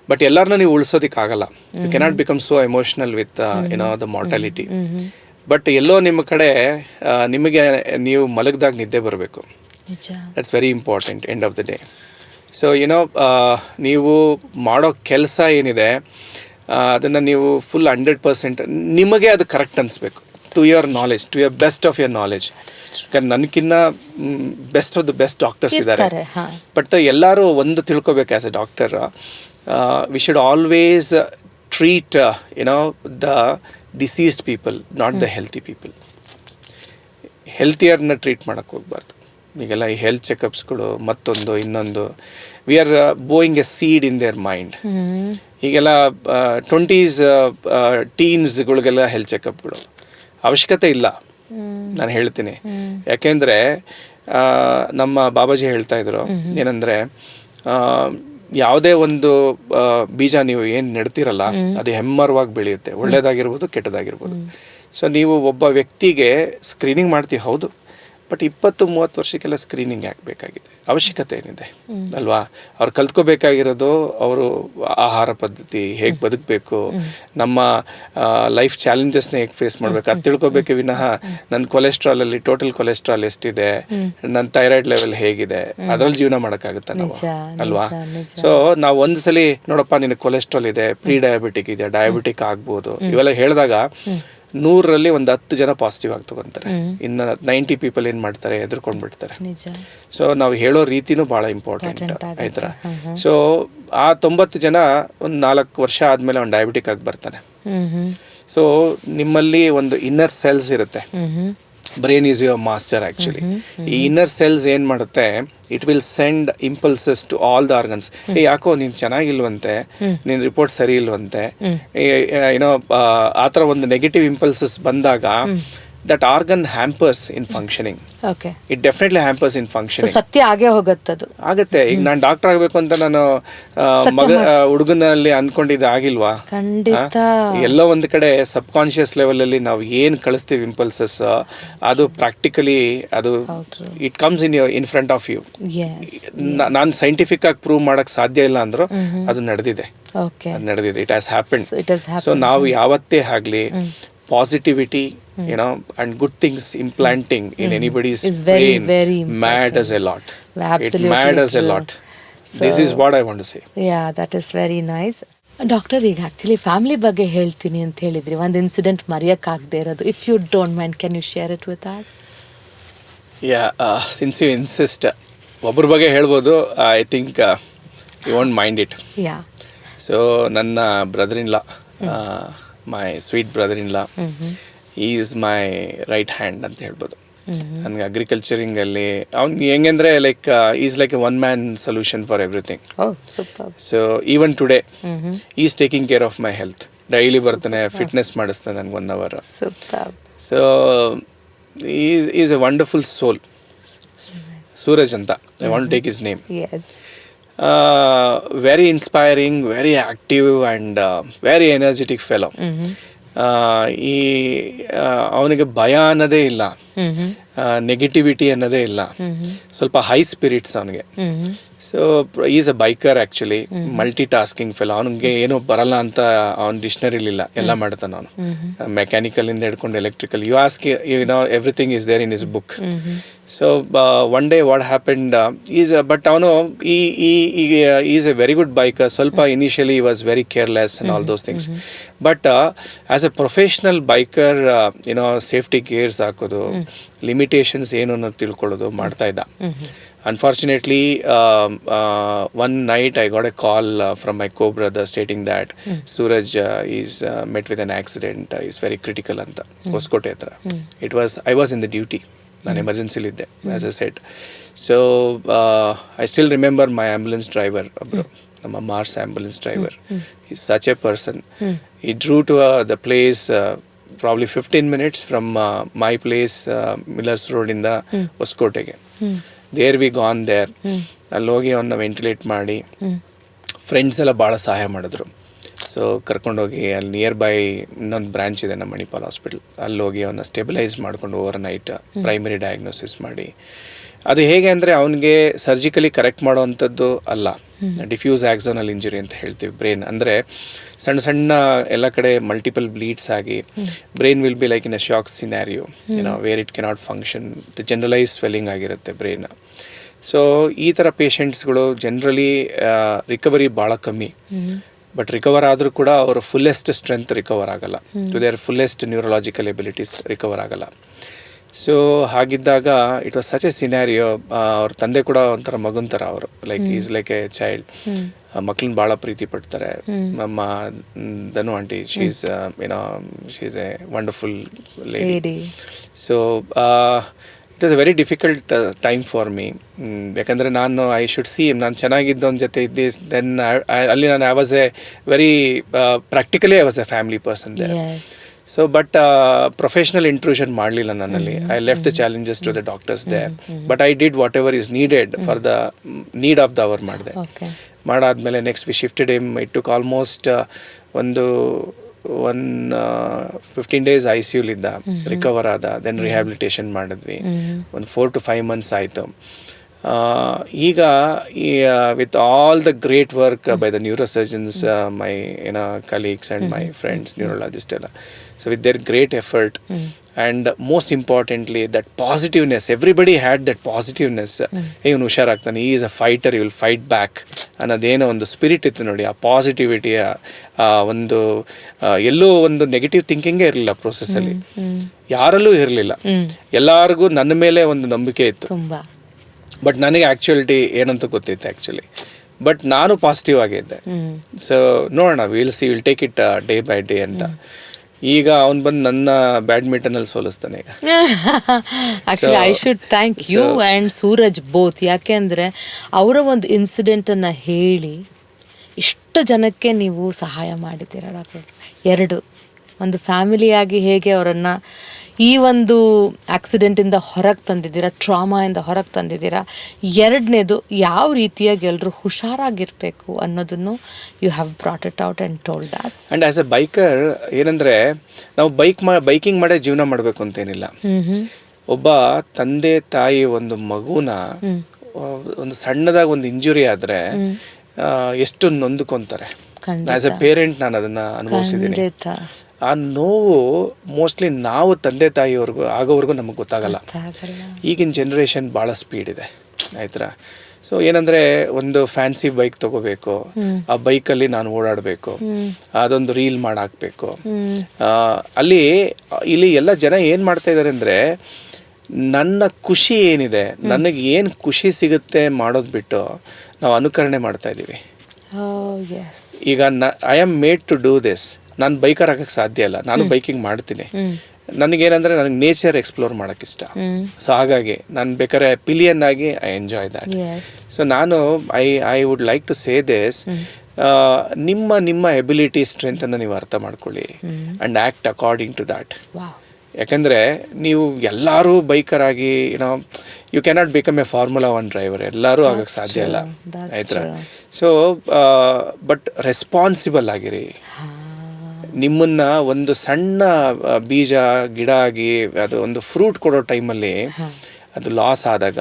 ಬಟ್ ಎಲ್ಲರನ್ನ ನೀವು ಉಳಿಸೋದಕ್ಕಾಗಲ್ಲ. You cannot become so emotional with the mortality. But ಎಲ್ಲೋ ನಿಮ್ಮ ಕಡೆ ನಿಮಗೆ ನೀವು ಮಲಗಿದಾಗ ನಿದ್ದೆ ಬರಬೇಕು. That's very important end of the day. So ನೀವು ಮಾಡೋ ಕೆಲಸ ಏನಿದೆ ಅದನ್ನು ನೀವು ಫುಲ್ 100% ನಿಮಗೆ ಅದು ಕರೆಕ್ಟ್ ಅನಿಸ್ಬೇಕು. To your knowledge, to your best of your knowledge. ಯಾಕಂದ್ರೆ ನನಗಿನ್ನ ಬೆಸ್ಟ್ ಡಾಕ್ಟರ್ಸ್ ಇದ್ದಾರೆ. ಬಟ್ ಎಲ್ಲರೂ ಒಂದು ತಿಳ್ಕೊಬೇಕು, as a doctor we should always treat the diseased people, not the healthy people. ಹೆಲ್ತಿಯರ್ನ ಟ್ರೀಟ್ ಮಾಡೋಕ್ಕೆ ಹೋಗ್ಬಾರ್ದು. ಈಗೆಲ್ಲ ಈ ಹೆಲ್ತ್ ಚೆಕಪ್ಸ್ಗಳು ಮತ್ತೊಂದು ಇನ್ನೊಂದು, we are bowing a seed in their mind. ಈಗೆಲ್ಲ 20s ಟೀನ್ಸ್ಗಳಿಗೆಲ್ಲ ಹೆಲ್ತ್ ಚೆಕಪ್ಗಳು ಅವಶ್ಯಕತೆ ಇಲ್ಲ, ನಾನು ಹೇಳ್ತೀನಿ. ಯಾಕೆಂದರೆ ನಮ್ಮ ಬಾಬಾಜಿ ಹೇಳ್ತಾ ಇದ್ರು ಏನಂದರೆ, ಯಾವುದೇ ಒಂದು ಬೀಜ ನೀವು ಏನು ನೆಡ್ತಿರಲ್ಲ ಅದು ಹೆಮ್ಮರವಾಗಿ ಬೆಳೆಯುತ್ತೆ, ಒಳ್ಳೇದಾಗಿರ್ಬೋದು ಕೆಟ್ಟದಾಗಿರ್ಬೋದು. ಸೊ ನೀವು ಒಬ್ಬ ವ್ಯಕ್ತಿಗೆ ಸ್ಕ್ರೀನಿಂಗ್ ಮಾಡ್ತೀವಿ, ಹೌದು, ಬಟ್ 20-30 ವರ್ಷಕ್ಕೆಲ್ಲ ಸ್ಕ್ರೀನಿಂಗ್ ಯಾಕೆ ಬೇಕಾಗಿದೆ? ಅವಶ್ಯಕತೆ ಏನಿದೆ ಅಲ್ವಾ? ಅವ್ರು ಕಲ್ತ್ಕೋಬೇಕಾಗಿರೋದು ಅವರು ಆಹಾರ ಪದ್ಧತಿ, ಹೇಗೆ ಬದುಕಬೇಕು, ನಮ್ಮ ಲೈಫ್ ಚಾಲೆಂಜಸ್ನ ಹೇಗೆ ಫೇಸ್ ಮಾಡಬೇಕು ಅದು ತಿಳ್ಕೊಬೇಕೆ ವಿನಃ ನನ್ನ ಕೊಲೆಸ್ಟ್ರಾಲಲ್ಲಿ ಟೋಟಲ್ ಕೊಲೆಸ್ಟ್ರಾಲ್ ಎಷ್ಟಿದೆ, ನನ್ನ ಥೈರಾಯ್ಡ್ ಲೆವೆಲ್ ಹೇಗಿದೆ, ಅದರಲ್ಲಿ ಜೀವನ ಮಾಡೋಕ್ಕಾಗುತ್ತೆ ನಾವು ಅಲ್ವಾ? ಸೊ ನಾವು ಒಂದು ಸಲ ನೋಡಪ್ಪ ನಿನಗೆ ಕೊಲೆಸ್ಟ್ರಾಲ್ ಇದೆ, ಪ್ರೀ ಡಯಾಬಿಟಿಕ್ ಇದೆ, ಡಯಾಬಿಟಿಕ್ ಆಗ್ಬೋದು, ಇವೆಲ್ಲ ಹೇಳಿದಾಗ 100ರಲ್ಲಿ ಒಂದು 10 ಜನ ಪಾಸಿಟಿವ್ ಆಗಿ ತಗೊಂತಾರೆ. ಇನ್ನು 90 ಪೀಪಲ್ ಏನು ಮಾಡ್ತಾರೆ, ಎದುರ್ಕೊಂಡ್ಬಿಡ್ತಾರೆ. ಸೊ ನಾವು ಹೇಳೋ ರೀತಿನೂ ಭಾಳ ಇಂಪಾರ್ಟೆಂಟ್ ಆಯ್ತಾ? ಸೊ ಆ 90 ಜನ ಒಂದು 4 ವರ್ಷ ಆದಮೇಲೆ ಅವ್ನು ಡಯಾಬಿಟಿಕ್ ಆಗಿ ಬರ್ತಾನೆ. ಸೊ ನಿಮ್ಮಲ್ಲಿ ಒಂದು ಇನ್ನರ್ ಸೆಲ್ಸ್ ಇರುತ್ತೆ. Brain is your master actually. ಈ ಇನ್ನರ್ ಸೆಲ್ಸ್ ಏನು ಮಾಡುತ್ತೆ, it will send impulses to all the organs. ಯಾಕೋ ನೀನು ಚೆನ್ನಾಗಿಲ್ವಂತೆ, ನಿನ್ನ ರಿಪೋರ್ಟ್ ಸರಿ ಇಲ್ವಂತೆ, ಆ ಥರ ಒಂದು ನೆಗೆಟಿವ್ ಇಂಪಲ್ಸಸ್ ಬಂದಾಗ that organ hampers in functioning. Okay. It definitely hampers in functioning. So ಸತ್ಯ ಆಗೇ ಹೋಗುತ್ತದು. ಆಗುತ್ತೆ. ಈಗ ನಾನು ಡಾಕ್ಟರ್ ಆಗಬೇಕು ಅಂತ ನಾನು ಹುಡುಗನಲ್ಲಿ ಅನ್ಕೊಂಡಿದ್ದೆ, ಆಗಿಲ್ವಾ? ಖಂಡಿತ. ಎಲ್ಲೋ ಒಂದು ಕಡೆ ಸಬ್ ಕಾನ್ಶಿಯಸ್ ಲೆವೆಲಲ್ಲಿ ನಾವು ಏನು ಕಳಿಸ್ತೀವಿ ಇಂಪಲ್ಸಸ್, ಅದು ಪ್ರಾಕ್ಟಿಕಲಿ ಅದು it comes in front of you. ನಾನು ಸೈಂಟಿಫಿಕ್ ಆಗಿ ಪ್ರೂವ್ ಮಾಡಕ್ ಸಾಧ್ಯ ಇಲ್ಲ ಅಂದ್ರು ಅದು ನಡೆದಿದೆ. ಅದು ನಡೆದಿದೆ. It has happened. ಸೊ ನಾವು ಯಾವತ್ತೇ ಆಗಲಿ positivity, and good things implanting in anybody's brain very matters a lot. Absolutely, it matters a lot. So, this is what I want to say. Yeah, that is very nice. Doctor, ಈಗ actually family ಬಗ್ಗೆ ಹೇಳ್ತೀನಿ ಅಂತ ಹೇಳಿದ್ರಿ, ಒಂದು incident ಮರೆಯೋಕ್ಕಾಗದೇ ಇರೋದು. If you don't mind, can you share it with us? Since you insist, ಒಬ್ಬರ ಬಗ್ಗೆ ಹೇಳ್ಬೋದು. I think you won't mind it. So ನನ್ನ brother in law, my sweet brother in law, he is my right hand ಅಂತ ಹೇಳ್ಬೋದು. ನನಗೆ ಅಗ್ರಿಕಲ್ಚರಿಂಗಲ್ಲಿ ಅವ್ನಿಗೆ ಹೆಂಗಂದ್ರೆ like he's like a one man solution for everything. So even today he's taking care of my health. Daily ಬರ್ತಾನೆ, fitness ಮಾಡಿಸ್ತಾನೆ ನನಗೆ 1 hour. So he's a wonderful soul. Suraj ಅಂತ, I want to take his name. Very inspiring, very active and very energetic fellow. ಈ ಅವನಿಗೆ ಭಯ ಅನ್ನೋದೇ ಇಲ್ಲ, negativity ಅನ್ನೋದೇ ಇಲ್ಲ. ಸ್ವಲ್ಪ ಹೈ ಸ್ಪಿರಿಟ್ಸ್ ಅವನಿಗೆ. So he's a biker actually, multitasking fell. ಅವನಿಗೆ ಏನೂ ಬರಲ್ಲ ಅಂತ ಅವ್ನ ಡಿಕ್ಷನರಿಲಿಲ್ಲ, ಎಲ್ಲ ಮಾಡ್ತಾನೆ ಅವನು. ಮೆಕ್ಯಾನಿಕಲಿಂದ ಹಿಡ್ಕೊಂಡು electrical, you ask everything is there in his book. So one day what happened is, but ಅವನು is a very good biker. ಸ್ವಲ್ಪ initially was very careless and all those things. But as a professional biker safety gears ಹಾಕೋದು, limitations ಏನು ಅನ್ನೋದು ತಿಳ್ಕೊಳ್ಳೋದು ಮಾಡ್ತಾ ಇದ್ದ. Unfortunately, one night I got a call from my co-brother stating that Suraj is met with an accident. Is very critical anta Hoskote hatra. I was in the duty. Nan emergency lidde, as I said. So I still remember my ambulance driver, ನಮ್ಮ Mars ambulance driver. He's such a person. He drove to the place probably 15 minutes from my place, Millers Road ಇಂದ ಹೊಸಕೋಟೆಗೆ. There we gone there. ಅಲ್ಲಿ ಹೋಗಿ ಅವನ್ನ ventilate ಮಾಡಿ, friends ಎಲ್ಲ ಭಾಳ ಸಹಾಯ ಮಾಡಿದ್ರು. ಸೊ ಕರ್ಕೊಂಡೋಗಿ ಅಲ್ಲಿ ನಿಯರ್ ಬೈ ಇನ್ನೊಂದು ಬ್ರಾಂಚ್ ಇದೆ ನಮ್ಮ ಮಣಿಪಾಲ್ ಹಾಸ್ಪಿಟಲ್, ಅಲ್ಲಿ ಹೋಗಿ ಅವನ್ನ ಸ್ಟೆಬಿಲೈಸ್ ಮಾಡಿಕೊಂಡು ಓವರ್ ನೈಟ್ ಪ್ರೈಮರಿ ಡಯಾಗ್ನೋಸಿಸ್ ಮಾಡಿ. ಅದು ಹೇಗೆ ಅಂದರೆ ಅವನಿಗೆ ಸರ್ಜಿಕಲಿ ಕರೆಕ್ಟ್ ಮಾಡೋವಂಥದ್ದು ಅಲ್ಲ, ಡಿಫ್ಯೂಸ್ ಆಕ್ಸೋನಲ್ ಇಂಜುರಿ ಅಂತ ಹೇಳ್ತೀವಿ. ಬ್ರೈನ್ ಅಂದರೆ ಸಣ್ಣ ಸಣ್ಣ ಎಲ್ಲ ಕಡೆ ಮಲ್ಟಿಪಲ್ ಬ್ಲೀಡ್ಸ್ ಆಗಿ brain will be like in a shock scenario, where it cannot function, generalise swelling ಆಗಿರುತ್ತೆ ಬ್ರೈನ್. ಸೊ ಈ ಥರ ಪೇಷಂಟ್ಸ್ಗಳು ಜನರಲಿ ರಿಕವರಿ ಭಾಳ ಕಮ್ಮಿ. ಬಟ್ ರಿಕವರ್ ಆದರೂ ಕೂಡ ಅವರ ಫುಲ್ಲೆಸ್ಟ್ ಸ್ಟ್ರೆಂತ್ ರಿಕವರ್ ಆಗಲ್ಲ, to their fullest neurological abilities recover ಆಗಲ್ಲ. ಸೊ ಹಾಗಿದ್ದಾಗ it was such a scenario. ಅವ್ರ ತಂದೆ ಕೂಡ ಒಂಥರ ಮಗುನ್ ಥರ ಅವರು, like he's like a child. ಮಕ್ಳನ್ನ ಭಾಳ ಪ್ರೀತಿ ಪಡ್ತಾರೆ. ನಮ್ಮ Dhanu aunty, she's she's a wonderful lady. So it was a very difficult time for me. ಯಾಕಂದರೆ ಐ ಶುಡ್ ಸಿ, ನಾನು ಚೆನ್ನಾಗಿದ್ದವನ ಜೊತೆ ಇದ್ದೆ. ದೆನ್ ಅಲ್ಲಿ I was a very practically I was a family person there. So but professional intrusion ಮಾಡಲಿಲ್ಲ ನನ್ನಲ್ಲಿ. I left the challenges to the doctors there, but I did whatever is needed for the need of the hour ಮಾಡಿದೆ. ಮಾಡಾದ್ಮೇಲೆ next we shifted him. It took almost ಒಂದು 15 days ICUಲಿದ್ದ, recover ಆದ. Then rehabilitation ಮಾಡಿದ್ವಿ. ಒಂದು 4 to 5 months ಆಯಿತು. ಈಗ with all the great work by the neurosurgeons, my colleagues and my friends neurologist ಎಲ್ಲ, so with their great effort and most importantly that positiveness, everybody had that positiveness. ಇವನು ಹುಷಾರಾಗ್ತಾನೆ, he is a fighter, you will fight back ಅನ್ನೋದೇನೋ ಒಂದು spirit ಇತ್ತು ನೋಡಿ. ಆ ಪಾಸಿಟಿವಿಟಿಯ ಒಂದು ಎಲ್ಲೂ ಒಂದು ನೆಗೆಟಿವ್ ಥಿಂಕಿಂಗೇ ಇರಲಿಲ್ಲ ಪ್ರೋಸೆಸ್ಸಲ್ಲಿ, ಯಾರಲ್ಲೂ ಇರಲಿಲ್ಲ. ಎಲ್ಲರಿಗೂ ನನ್ನ ಮೇಲೆ ಒಂದು ನಂಬಿಕೆ ಇತ್ತು. ಬಟ್ ನನಗೆ ಆ್ಯಕ್ಚುಲಿಟಿ ಏನಂತ ಗೊತ್ತಿತ್ತು ಆ್ಯಕ್ಚುಲಿ. ಬಟ್ ನಾನು ಪಾಸಿಟಿವ್ ಆಗಿದ್ದೆ. ಸೊ ನೋಡೋಣ, will take it day by day ಅಂತ. ಈಗ ಅವ್ನು ಬಂದು ನನ್ನ ಬ್ಯಾಡ್ಮಿಂಟನಲ್ಲಿ ಸೋಲಿಸ್ತಾನೆ ಈಗ. Actually I should thank you and Suraj both. ಯಾಕೆಂದರೆ ಅವರ ಒಂದು ಇನ್ಸಿಡೆಂಟನ್ನು ಹೇಳಿ ಇಷ್ಟು ಜನಕ್ಕೆ ನೀವು ಸಹಾಯ ಮಾಡಿದ್ದೀರಾ ಡಾಕ್ಟರ್. ಒಂದು ಫ್ಯಾಮಿಲಿಯಾಗಿ ಹೇಗೆ ಅವರನ್ನು ಈ ಒಂದು ಆಕ್ಸಿಡೆಂಟಿಂದ ಹೊರಗೆ ತಂದಿದ್ದೀರಾ, ಟ್ರಾಮಾಯಿಂದ ಹೊರಗೆ ತಂದಿದ್ದೀರಾ. ಎರಡನೇದು, ಯಾವ ರೀತಿಯಾಗಿ ಎಲ್ಲರೂ ಹುಷಾರಾಗಿರಬೇಕು ಅನ್ನೋದನ್ನು you have brought it out and told us. And as a biker ಏನಂದರೆ, ನಾವು ಬೈಕಿಂಗ್ ಮಾಡೇ ಜೀವನ ಮಾಡಬೇಕು ಅಂತೇನಿಲ್ಲ. ಒಬ್ಬ ತಂದೆ ತಾಯಿ ಒಂದು ಮಗುನ ಒಂದು ಸಣ್ಣದಾಗಿ ಒಂದು ಇಂಜುರಿ ಆದರೆ ಎಷ್ಟು ನೊಂದ್ಕೊಂತಾರೆ. ಆ್ಯಸ್ ಎ ಪೇರೆಂಟ್ ನಾನು ಅದನ್ನು ಅನುಭವಿಸಿದ್ದೀನಿ. ಆ ನೋವು ಮೋಸ್ಟ್ಲಿ ನಾವು ತಂದೆ ತಾಯಿಯವ್ರಿಗೂ ಆಗೋವರೆಗೂ ನಮಗೆ ಗೊತ್ತಾಗಲ್ಲ. ಈಗಿನ ಜನ್ರೇಷನ್ ಭಾಳ ಸ್ಪೀಡ್ ಇದೆ, ಆಯ್ತಾ. ಸೊ ಏನಂದರೆ, ಒಂದು ಫ್ಯಾನ್ಸಿ ಬೈಕ್ ತೊಗೋಬೇಕು, ಆ ಬೈಕಲ್ಲಿ ನಾನು ಓಡಾಡಬೇಕು, ಅದೊಂದು ರೀಲ್ ಮಾಡಾಕಬೇಕು. ಇಲ್ಲಿ ಎಲ್ಲ ಜನ ಏನು ಮಾಡ್ತಾ ಇದ್ದಾರೆ ಅಂದರೆ, ನನ್ನ ಖುಷಿ ಏನಿದೆ, ನನಗೆ ಏನು ಖುಷಿ ಸಿಗುತ್ತೆ ಮಾಡೋದು ಬಿಟ್ಟು ನಾವು ಅನುಕರಣೆ ಮಾಡ್ತಾ ಇದ್ದೀವಿ. ಈಗ I am made to do this. ನಾನು ಬೈಕರ್ ಆಗಕ್ಕೆ ಸಾಧ್ಯ ಇಲ್ಲ, ನಾನು ಬೈಕಿಂಗ್ ಮಾಡ್ತೀನಿ. ನನಗೇನಂದರೆ, ನನಗೆ ನೇಚರ್ ಎಕ್ಸ್ಪ್ಲೋರ್ ಮಾಡೋಕ್ಕೆ ಇಷ್ಟ. ಸೊ ಹಾಗಾಗಿ ನಾನು ಬೇಕಾದ್ರೆ ಪಿಲಿಯನ್ ಆಗಿ ಐ ಎಂಜಾಯ್ ದ್ಯಾಟ್. ಸೊ ನಾನು I would like to say this, ನಿಮ್ಮ ಎಬಿಲಿಟಿ ಸ್ಟ್ರೆಂತನ್ನು ನೀವು ಅರ್ಥ ಮಾಡ್ಕೊಳ್ಳಿ and act according to that. ಯಾಕೆಂದರೆ ನೀವು ಎಲ್ಲರೂ ಬೈಕರ್ ಆಗಿ you cannot become a formula 1 driver, ಎಲ್ಲರೂ ಆಗಕ್ಕೆ ಸಾಧ್ಯ ಇಲ್ಲ, ಆಯ್ತಾ. ಸೊ ಬಟ್ ರೆಸ್ಪಾನ್ಸಿಬಲ್ ಆಗಿರಿ. ನಿಮ್ಮನ್ನ ಒಂದು ಸಣ್ಣ ಬೀಜ ಗಿಡ ಆಗಿ ಅದು ಒಂದು ಫ್ರೂಟ್ ಕೊಡೋ ಟೈಮಲ್ಲಿ ಅದು ಲಾಸ್ ಆದಾಗ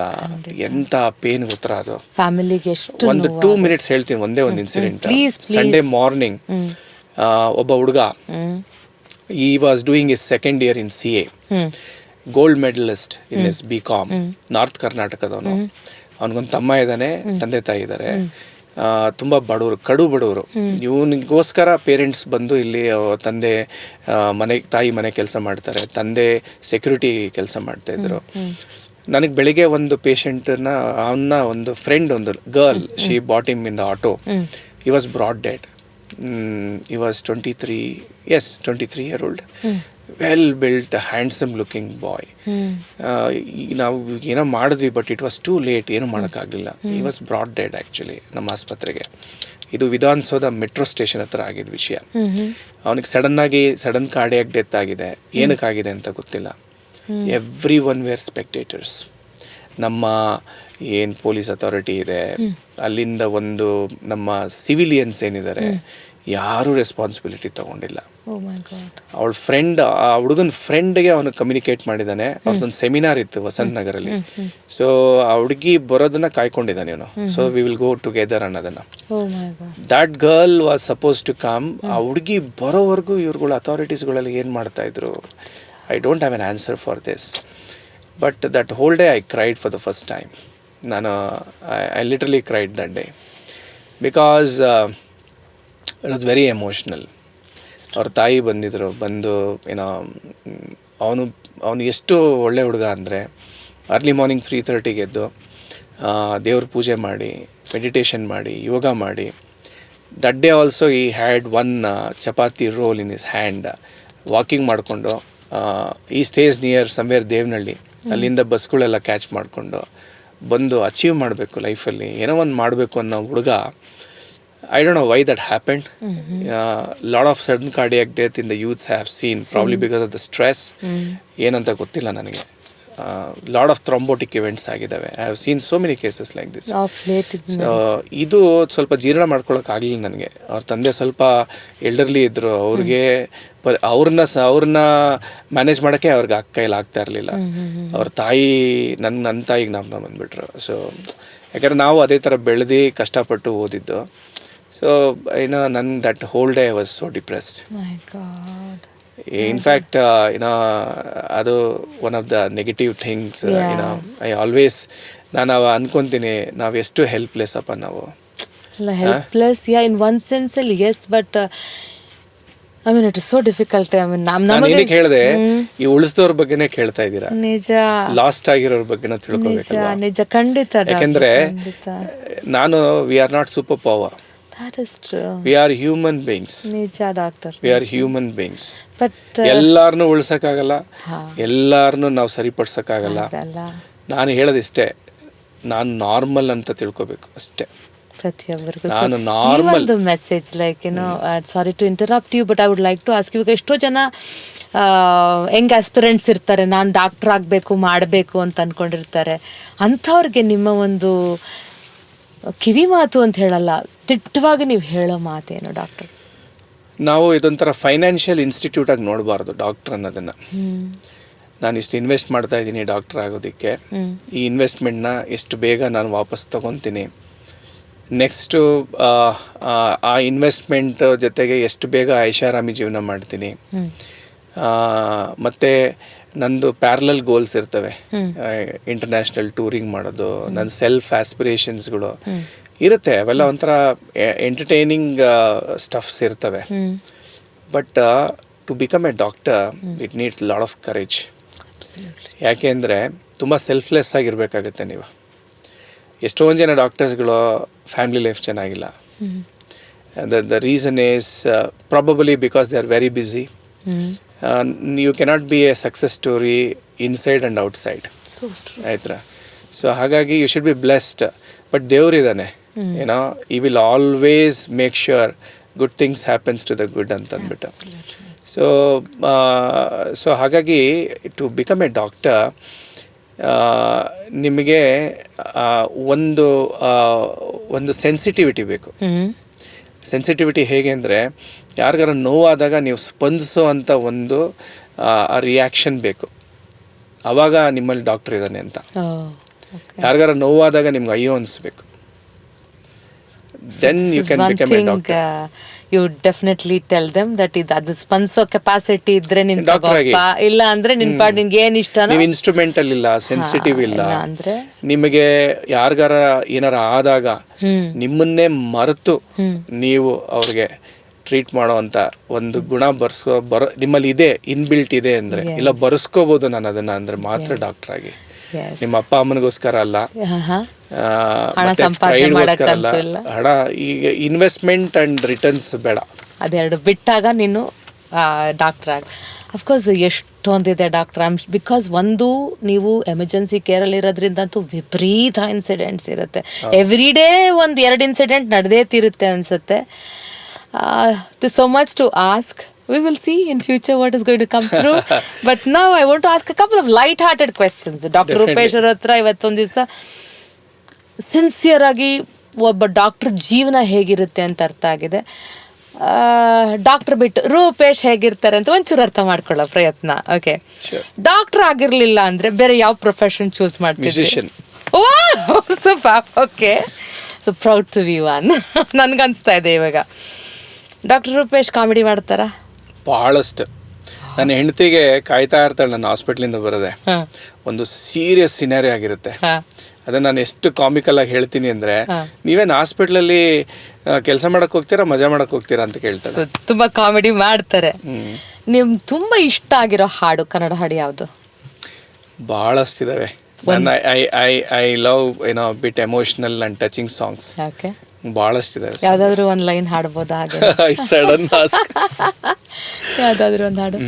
ಎಂಥ ಪೇನ್ ಗೊತ್ತರ ಅದು. ಫ್ಯಾಮಿಲಿಗೆ ಎಷ್ಟು ಒಂದು 2 minutes ಹೇಳ್ತೀನಿ, ಒಂದೇ ಒಂದು ಇನ್ಸಿಡೆಂಟ್. ಸಂಡೇ ಮಾರ್ನಿಂಗ್ ಒಬ್ಬ ಹುಡುಗ, he was doing his second year in CA, gold medalist in his BCom, north ಕರ್ನಾಟಕದವನು. ಅವನಿಗೊಂದು ತಮ್ಮ ಇದ್ದಾನೆ, ತಂದೆ ತಾಯಿ ಇದ್ದಾರೆ, ತುಂಬ ಬಡವರು, ಕಡು ಬಡವರು. ಇವನಿಗೋಸ್ಕರ ಪೇರೆಂಟ್ಸ್ ಬಂದು ಇಲ್ಲಿ ತಂದೆ ತಾಯಿ ಮನೆ ಕೆಲಸ ಮಾಡ್ತಾರೆ, ತಂದೆ ಸೆಕ್ಯೂರಿಟಿ ಕೆಲಸ ಮಾಡ್ತಾಯಿದ್ರು. ನನಗೆ ಬೆಳಿಗ್ಗೆ ಒಂದು ಪೇಷಂಟನ್ನ, ಅವನ್ನ ಒಂದು ಫ್ರೆಂಡ್, ಒಂದು girl, she brought him in the auto. He was brought dead. He was 23 year old, well built, handsome looking boy. ನಾವು ಏನೋ ಮಾಡಿದ್ವಿ, but it was too late, ಏನೂ ಮಾಡೋಕ್ಕಾಗಲಿಲ್ಲ. He was brought dead actually ನಮ್ಮ ಆಸ್ಪತ್ರೆಗೆ. ಇದು Vidhana Soudha metro station ಹತ್ರ ಆಗಿದ್ದ ವಿಷಯ. ಅವನಿಗೆ ಸಡನ್ ಕಾರ್ಡಿಯಾಕ್ ಡೆತ್ ಆಗಿದೆ. ಏನಕ್ಕಾಗಿದೆ ಅಂತ ಗೊತ್ತಿಲ್ಲ. Every one where spectators. ನಮ್ಮ ಏನು ಪೊಲೀಸ್ ಅಥಾರಿಟಿ ಇದೆ, ಅಲ್ಲಿಂದ ಒಂದು ನಮ್ಮ ಸಿವಿಲಿಯನ್ಸ್ ಏನಿದ್ದಾರೆ, ಯಾರೂ ರೆಸ್ಪಾನ್ಸಿಬಿಲಿಟಿ ತೊಗೊಂಡಿಲ್ಲ. ಅವಳ ಫ್ರೆಂಡ್, ಆ ಹುಡುಗನ ಫ್ರೆಂಡ್ಗೆ ಅವನು ಕಮ್ಯುನಿಕೇಟ್ ಮಾಡಿದ್ದಾನೆ. ಅವ್ರದ್ದೊಂದು ಸೆಮಿನಾರ್ ಇತ್ತು ವಸಂತ ನಗರಲ್ಲಿ. ಸೊ ಆ ಹುಡುಗಿ ಬರೋದನ್ನ ಕಾಯ್ಕೊಂಡಿದ್ದಾನೆ ಇವನು. So we will go together ಅನ್ನೋದನ್ನ. That girl was suppose to come. ಆ ಹುಡುಗಿ ಬರೋವರೆಗೂ ಇವ್ರುಗಳು ಅಥಾರಿಟೀಸ್ಗಳಲ್ಲಿ ಏನು ಮಾಡ್ತಾ ಇದ್ರು, I don't have an answer for this. But that whole day I cried for the first time. I literally cried that day because it was very emotional. ಅವ್ರ ತಾಯಿ ಬಂದು ಏನೋ, ಅವನು ಎಷ್ಟು ಒಳ್ಳೆ ಹುಡುಗ ಅಂದರೆ, ಅರ್ಲಿ ಮಾರ್ನಿಂಗ್ 3:30 ಎದ್ದು ದೇವ್ರ ಪೂಜೆ ಮಾಡಿ, ಮೆಡಿಟೇಷನ್ ಮಾಡಿ, ಯೋಗ ಮಾಡಿ. That day also he had one chapati role in his hand. Walking ಮಾಡಿಕೊಂಡು, ಈ ಸ್ಟೇಸ್ ನಿಯರ್ ಸಮ್ವೇರ್ ದೇವನಹಳ್ಳಿ, ಅಲ್ಲಿಂದ ಬಸ್ಗಳೆಲ್ಲ ಕ್ಯಾಚ್ ಮಾಡಿಕೊಂಡು ಬಂದು ಅಚೀವ್ ಮಾಡಬೇಕು ಲೈಫಲ್ಲಿ, ಏನೋ ಒಂದು ಮಾಡಬೇಕು ಅನ್ನೋ ಹುಡುಗ. I don't know why that happened. Lot of sudden cardiac death in the youths have seen, probably because of the stress. ಏನಂತ ಗೊತ್ತಿಲ್ಲ ನನಗೆ. Lot of thrombotic events ಆಗಿದ್ದಾವೆ. I have seen so many cases like this. So ಇದು ಸ್ವಲ್ಪ ಜೀರ್ಣ ಮಾಡ್ಕೊಳಕ್ಕಾಗಲಿಲ್ಲ ನನಗೆ. ಅವ್ರ ತಂದೆ ಸ್ವಲ್ಪ ಎಲ್ಡರ್ಲಿ ಇದ್ದರು, ಅವ್ರನ್ನ ಮ್ಯಾನೇಜ್ ಮಾಡೋಕ್ಕೆ ಅವ್ರಿಗೆ ಕೈಲಿ ಆಗ್ತಾ ಇರಲಿಲ್ಲ. ಅವ್ರ ತಾಯಿ ನನ್ನ ತಾಯಿಗೆ ನಾವು ಬಂದುಬಿಟ್ರು. ಸೊ ಯಾಕಂದರೆ ನಾವು ಅದೇ ಥರ ಬೆಳೆದು ಕಷ್ಟಪಟ್ಟು ಓದಿದ್ದು. So that whole day I was so depressed. My God. In fact, ಅದು one of the negative things. I always ನಾನು ಅನ್ಕೊಂತೀನಿ, ನಾವು ಎಷ್ಟು ಹೆಲ್ಪ್ಲೆಸ್ ಅಪ್ಪ ನಾವು. ಹೆಲ್ಪ್ಲೆಸ್, ಇನ್ ಒನ್ ಸೆನ್ಸ್ ಅಲ್ಲಿ yes, but I mean it is so difficult. ನಾನು ಏನಕ್ಕೆ ಹೇಳಿದೆ, ಈ ಉಳಿಸಿದವ್ರ ಬಗ್ಗೆನೇ ಕೇಳ್ತಾ ಇದ್ದೀರಾ, ನಿಜ. ಲಾಸ್ಟ್ ಆಗಿರೋರ ಬಗ್ಗೆನೂ ತಿಳ್ಕೊಬೇಕಲ್ಲ. ನಿಜ, ಖಂಡಿತ. ಯಾಕೆಂದ್ರೆ ನಾನು we are not super power. That is true. We are human beings. ನಿಜ doctor. We are human beings. But ಎಲ್ಲಾರನ್ನೂ ಉಳ್ಸಕ್ಕಾಗಲ್ಲ, ಎಲ್ಲಾರನ್ನೂ ನಾವು ಸರಿಪಡ್ಸಕ್ಕಾಗಲ್ಲ. ನಾನು ಹೇಳೋದಿಷ್ಟೇ, ನಾನು ನಾರ್ಮಲ್ ಅಂತ ತಿಳ್ಕೊಬೇಕು ಅಷ್ಟೇ. ಪ್ರತಿಯೊಬ್ಬರಿಗೂ ನಾನು ನಾರ್ಮಲ್. ಒಂದು message like sorry to interrupt you, but I would like to ask you. ಎಷ್ಟೋ ಜನ ಯಂಗ್ ಆಸ್ಪಿರೆಂಟ್ಸ್ ಇರ್ತಾರೆ, ನಾನು ಡಾಕ್ಟರ್ ಆಗಬೇಕು ಮಾಡಬೇಕು ಅಂತ ಅಂದ್ಕೊಂಡಿರ್ತಾರೆ. ಅಂಥವ್ರಿಗೆ ನಿಮ್ಮ ಒಂದು ಕಿವಿ ಮಾತು ಅಂತ ಹೇಳಲ್ಲ, ದಿಟ್ಟವಾಗಿ ನೀವು ಹೇಳೋ ಮಾತೇನು ಡಾಕ್ಟರ್? ನಾವು ಇದೊಂಥರ ಫೈನಾನ್ಷಿಯಲ್ ಇನ್ಸ್ಟಿಟ್ಯೂಟ್ ಆಗಿ ನೋಡಬಾರ್ದು ಡಾಕ್ಟರ್ ಅನ್ನೋದನ್ನು. ನಾನು ಇಷ್ಟು ಇನ್ವೆಸ್ಟ್ ಮಾಡ್ತಾ ಇದ್ದೀನಿ ಡಾಕ್ಟರ್ ಆಗೋದಕ್ಕೆ, ಈ ಇನ್ವೆಸ್ಟ್ಮೆಂಟ್ನ ಎಷ್ಟು ಬೇಗ ನಾನು ವಾಪಸ್ ತೊಗೊತೀನಿ, ನೆಕ್ಸ್ಟು ಆ ಇನ್ವೆಸ್ಟ್ಮೆಂಟ್ ಜೊತೆಗೆ ಎಷ್ಟು ಬೇಗ ಐಷಾರಾಮಿ ಜೀವನ ಮಾಡ್ತೀನಿ, ಮತ್ತು ನಂದು ಪ್ಯಾರಲಲ್ ಗೋಲ್ಸ್ ಇರ್ತವೆ. ಇಂಟರ್ನ್ಯಾಷನಲ್ ಟೂರಿಂಗ್ ಮಾಡೋದು, ನನ್ನ ಸೆಲ್ಫ್ ಆಸ್ಪಿರೇಷನ್ಸ್ಗಳು ಇರುತ್ತೆ. ಅವೆಲ್ಲ ಒಂಥರ ಎಂಟರ್ಟೈನಿಂಗ್ ಸ್ಟಫ್ಸ್ ಇರ್ತವೆ. But to become a doctor it needs lot of courage. ಯಾಕೆ ಅಂದರೆ ತುಂಬ ಸೆಲ್ಫ್ಲೆಸ್ ಆಗಿರಬೇಕಾಗತ್ತೆ ನೀವು. ಎಷ್ಟೊಂದು ಜನ ಡಾಕ್ಟರ್ಸ್ಗಳು ಫ್ಯಾಮಿಲಿ ಲೈಫ್ ಚೆನ್ನಾಗಿಲ್ಲ. The reason is probably because they are very busy. You cannot be a success story inside and outside, ಆಯ್ತಾ? ಸೊ ಹಾಗಾಗಿ you should be blessed. But ದೇವ್ರಿದ್ದಾನೆ, ಏನೋ ಈ will always make sure good things happens to the good ಅಂತ ಅಂದ್ಬಿಟ್ಟು. So ಹಾಗಾಗಿ to become a doctor ನಿಮಗೆ ಒಂದು ಸೆನ್ಸಿಟಿವಿಟಿ ಬೇಕು. ಸೆನ್ಸಿಟಿವಿಟಿ ಹೇಗೆ ಅಂದರೆ, ಯಾರಿಗಾರ ನೋವಾದಾಗ ನೀವು ಸ್ಪಂದಿಸೋ ಅಂಥ ಒಂದು ರಿಯಾಕ್ಷನ್ ಬೇಕು. ಆವಾಗ ನಿಮ್ಮಲ್ಲಿ ಡಾಕ್ಟರ್ ಇದ್ದಾನೆ ಅಂತ. Oh, ಯಾರಿಗಾರ ನೋವಾದಾಗ ನಿಮ್ಗೆ ಅಯ್ಯೋ ಅನಿಸ್ಬೇಕು. Then you can become a doctor. You definitely tell them that ಅದು ಸ್ಪಂದಿಸೋ ಕೆಪಾಸಿಟಿ ಇದ್ರೆ ನಿನ್ ತಗೋಪ್ಪ, ಇಲ್ಲ ಅಂದ್ರೆ ನಿನ್ ಪಾಡ್ ನಿನ್ಗೆ ಏನ್ ಇಷ್ಟ, ನೀವು ಇನ್ಸ್ಟ್ರೂಮೆಂಟಲ್ ಇಲ್ಲ, ಸೆನ್ಸಿಟಿವ್ ಇಲ್ಲ ಅಂದ್ರೆ ನಿಮಗೆ ಯಾರಿಗಾರ ಏನಾರ ಆದಾಗ ನಿಮ್ಮನ್ನೇ ಮರೆತು ನೀವು ಅವ್ರಿಗೆ ಟ್ರೀಟ್ ಮಾಡೋ ಅಂತ ಒಂದು ಗುಣ ನಿಮ್ಮಲ್ಲಿ ಇದೆ, ಇನ್ಬಿಲ್ಟ್ ಇದೆ ಅಂದ್ರೆ, ಇಲ್ಲ ಬರ್ಸ್ಕೋಬಹುದು ನಾನು ಅದನ್ನ ಅಂದ್ರೆ ಮಾತ್ರ ಡಾಕ್ಟರ್ ಆಗಿ. ನಿಮ್ಮ ಅಪ್ಪ ಅಮ್ಮನಿಗೋಸ್ಕರ ಅಲ್ಲ, ಪ್ರೈಡ್ಗೋಸ್ಕರ ಅಲ್ಲ, ಹಣ ಈಗ ಇನ್ವೆಸ್ಟ್ಮೆಂಟ್ ಅಂಡ್ ರಿಟರ್ನ್ಸ್ ಬೇಡ, ಅದೆರಡು ಬಿಟ್ಟಾಗ ನೀನು ಡಾಕ್ಟರ್ ಆಗಿ. Of course ಎಷ್ಟೊಂದಿದೆ doctor. ಬಿಕಾಸ್ ಒಂದು ನೀವು ಎಮರ್ಜೆನ್ಸಿ ಕೇರಲ್ಲಿ ಇರೋದ್ರಿಂದಂತೂ ವಿಪರೀತ ಇನ್ಸಿಡೆಂಟ್ಸ್ ಇರುತ್ತೆ. ಎವ್ರಿ ಡೇ ಒಂದು 2 ಇನ್ಸಿಡೆಂಟ್ ನಡೆದೇ ತೀರುತ್ತೆ ಅನ್ಸುತ್ತೆ. There's so much to ask. We will see in future what is going to come through. But now I want to ask a couple of light-hearted questions. Dr. Rupesh ಅವ್ರ ಹತ್ರ ಇವತ್ತೊಂದು ದಿವಸ sincere ಆಗಿ ಒಬ್ಬ doctor ಜೀವನ ಹೇಗಿರುತ್ತೆ ಅಂತ ಅರ್ಥ ಆಗಿದೆ. ಡಾಕ್ಟರ್ ಬಿಟ್ಟು ರೂಪೇಶ್ ಹೇಗಿರ್ತಾರೆ ಅಂತ ಒಂಚೂರು ಅರ್ಥ ಮಾಡ್ಕೊಳ್ಳೋ ಪ್ರಯತ್ನ. ಓಕೆ, ಡಾಕ್ಟರ್ ಆಗಿರ್ಲಿಲ್ಲ ಅಂದ್ರೆ ಬೇರೆ ಯಾವ ಪ್ರೊಫೆಷನ್ ಚೂಸ್ ಮಾಡ್ತೀವಿ? Super. Okay, so proud to be one. ನನ್ಗನ್ಸ್ತಾ ಇದೆ ಇವಾಗ. ಡಾಕ್ಟರ್ ರೂಪೇಶ್ ಕಾಮಿಡಿ ಮಾಡ್ತಾರಾ? ಭಾಳಷ್ಟು. ನನ್ನ ಹೆಂಡತಿಗೆ ಕಾಯ್ತಾ ಇರ್ತಾಳೆ ನನ್ನ ಹಾಸ್ಪಿಟ್ಲಿಂದ ಬರೋದೆ. ಒಂದು ಸೀರಿಯಸ್ ಸಿನಾರಿ ಆಗಿರುತ್ತೆ. ಅದನ್ನ ನಾನು ಎಷ್ಟು ಕಾಮಿಕಲ್ ಆಗಿ ಹೇಳ್ತೀನಿ ಅಂದ್ರೆ, ನೀವೇನು ಹಾಸ್ಪಿಟ್ಲಲ್ಲಿ ಕೆಲಸ ಮಾಡಕ್ ಹೋಗ್ತೀರಾ, ಮಜಾ ಮಾಡಕ್ ಹೋಗ್ತೀರಾ ಅಂತ ಕೇಳ್ತಾರೆ. ತುಂಬಾ ಕಾಮಿಡಿ ಮಾಡ್ತಾರೆ. ನಿಮ್ ತುಂಬಾ ಇಷ್ಟ ಆಗಿರೋ ಹಾಡು, ಕನ್ನಡ ಹಾಡು ಯಾವುದು? ಭಾಳಷ್ಟಿದಾವೆ. I love bit emotional and touching songs. Okay, ಭಾಳಷ್ಟಿದಾವೆ. ಯಾವ್ದಾದ್ರು ಒಂದ್ ಲೈನ್ ಹಾಡ್ಬೋದಾ ಹಾಗೆ? ಸಡನ್ ಯಾವ್ದಾದ್ರು ಒಂದ್ ಹಾಡು?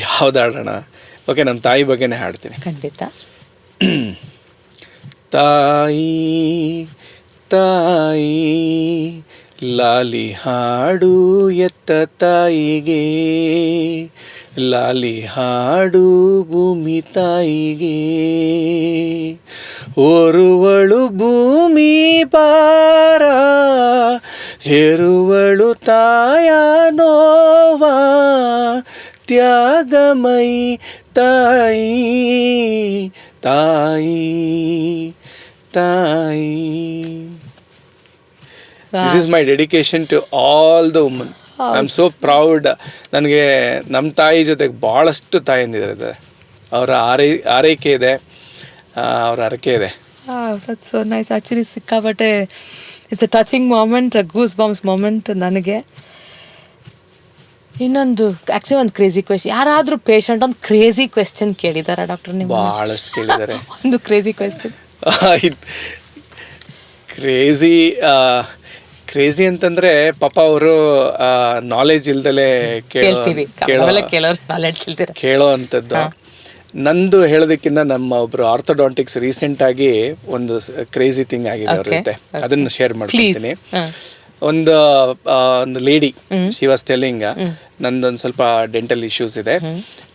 ಯಾವ್ದು ಹಾಡೋಣ? ಓಕೆ, ನಮ್ಮ ತಾಯಿ ಬಗ್ಗೆನೇ ಹಾಡ್ತೀನಿ. ಖಂಡಿತ. ತಾಯಿ ತಾಯಿ ಲಾಲಿ ಹಾಡು ಎತ್ತ ತಾಯಿಗೆ, ಲಾಲಿ ಹಾಡು ಭೂಮಿ ತಾಯಿಗೆ, ಓರುವಳು ಭೂಮಿ ಪಾರ, ಹೆರುವಳು ತಾಯ ನೋವ, ತ್ಯಾಗಮಯಿ ತಾಯಿ ತಾಯಿ ತಾಯಿ. This is my dedication to all the women. I am so proud. ನನಗೆ ನಮ್ಮ ತಾಯಿ ಜೊತೆಗೆ ಭಾಳಷ್ಟು ತಾಯಂದಿದ್ದಾರೆ. ಅವರ ಆರೈಕೆ ಇದೆ, ಅವರ ಹರಕೆ ಇದೆ. That's so nice. Actually, ಸಿಕ್ಕಾಪಟ್ಟೆ it's a touching moment, a goosebumps moment ನನಗೆ. ಇನ್ನೊಂದು ಆಕ್ಚುಲಿ ಒಂದು ಕ್ರೇಜಿ ಕ್ವೆಶ್ಚನ್. ಯಾರಾದರೂ ಪೇಷಂಟ್ ಒಂದು ಕ್ರೇಜಿ ಕ್ವೆಶ್ಚನ್ ಕೇಳಿದಾರಾ ಡಾಕ್ಟರ್? ನೀವು ಭಾಳಷ್ಟು ಕೇಳಿದ್ದಾರೆ. ಒಂದು ಕ್ರೇಜಿ ಕ್ವೆಶ್ಚನ್. ಕ್ರೇಜಿ ಅಂತಂದ್ರೆ ಪಾಪ ಅವರು ನಾಲೆಜ್ ಇಲ್ದಲೆ ಕೇಳೋ ಅಂಥದ್ದು. ನಂದು ಹೇಳೋದಕ್ಕಿಂತ ನಮ್ಮ ಒಬ್ರು ಆರ್ಥೋಡಾಂಟಿಕ್ಸ್ ರೀಸೆಂಟ್ ಆಗಿ ಒಂದು ಕ್ರೇಜಿ ಥಿಂಗ್ ಆಗಿದೆ ಅವ್ರ ಜೊತೆ, ಅದನ್ನ ಶೇರ್ ಮಾಡ್ತೀನಿ. ಒಂದು ಲೇಡಿ ಶಿ ವಾಸ್ ಟೆಲ್ಲಿಂಗ್, ನಂದೊಂದು ಸ್ವಲ್ಪ ಡೆಂಟಲ್ ಇಶ್ಯೂಸ್ ಇದೆ,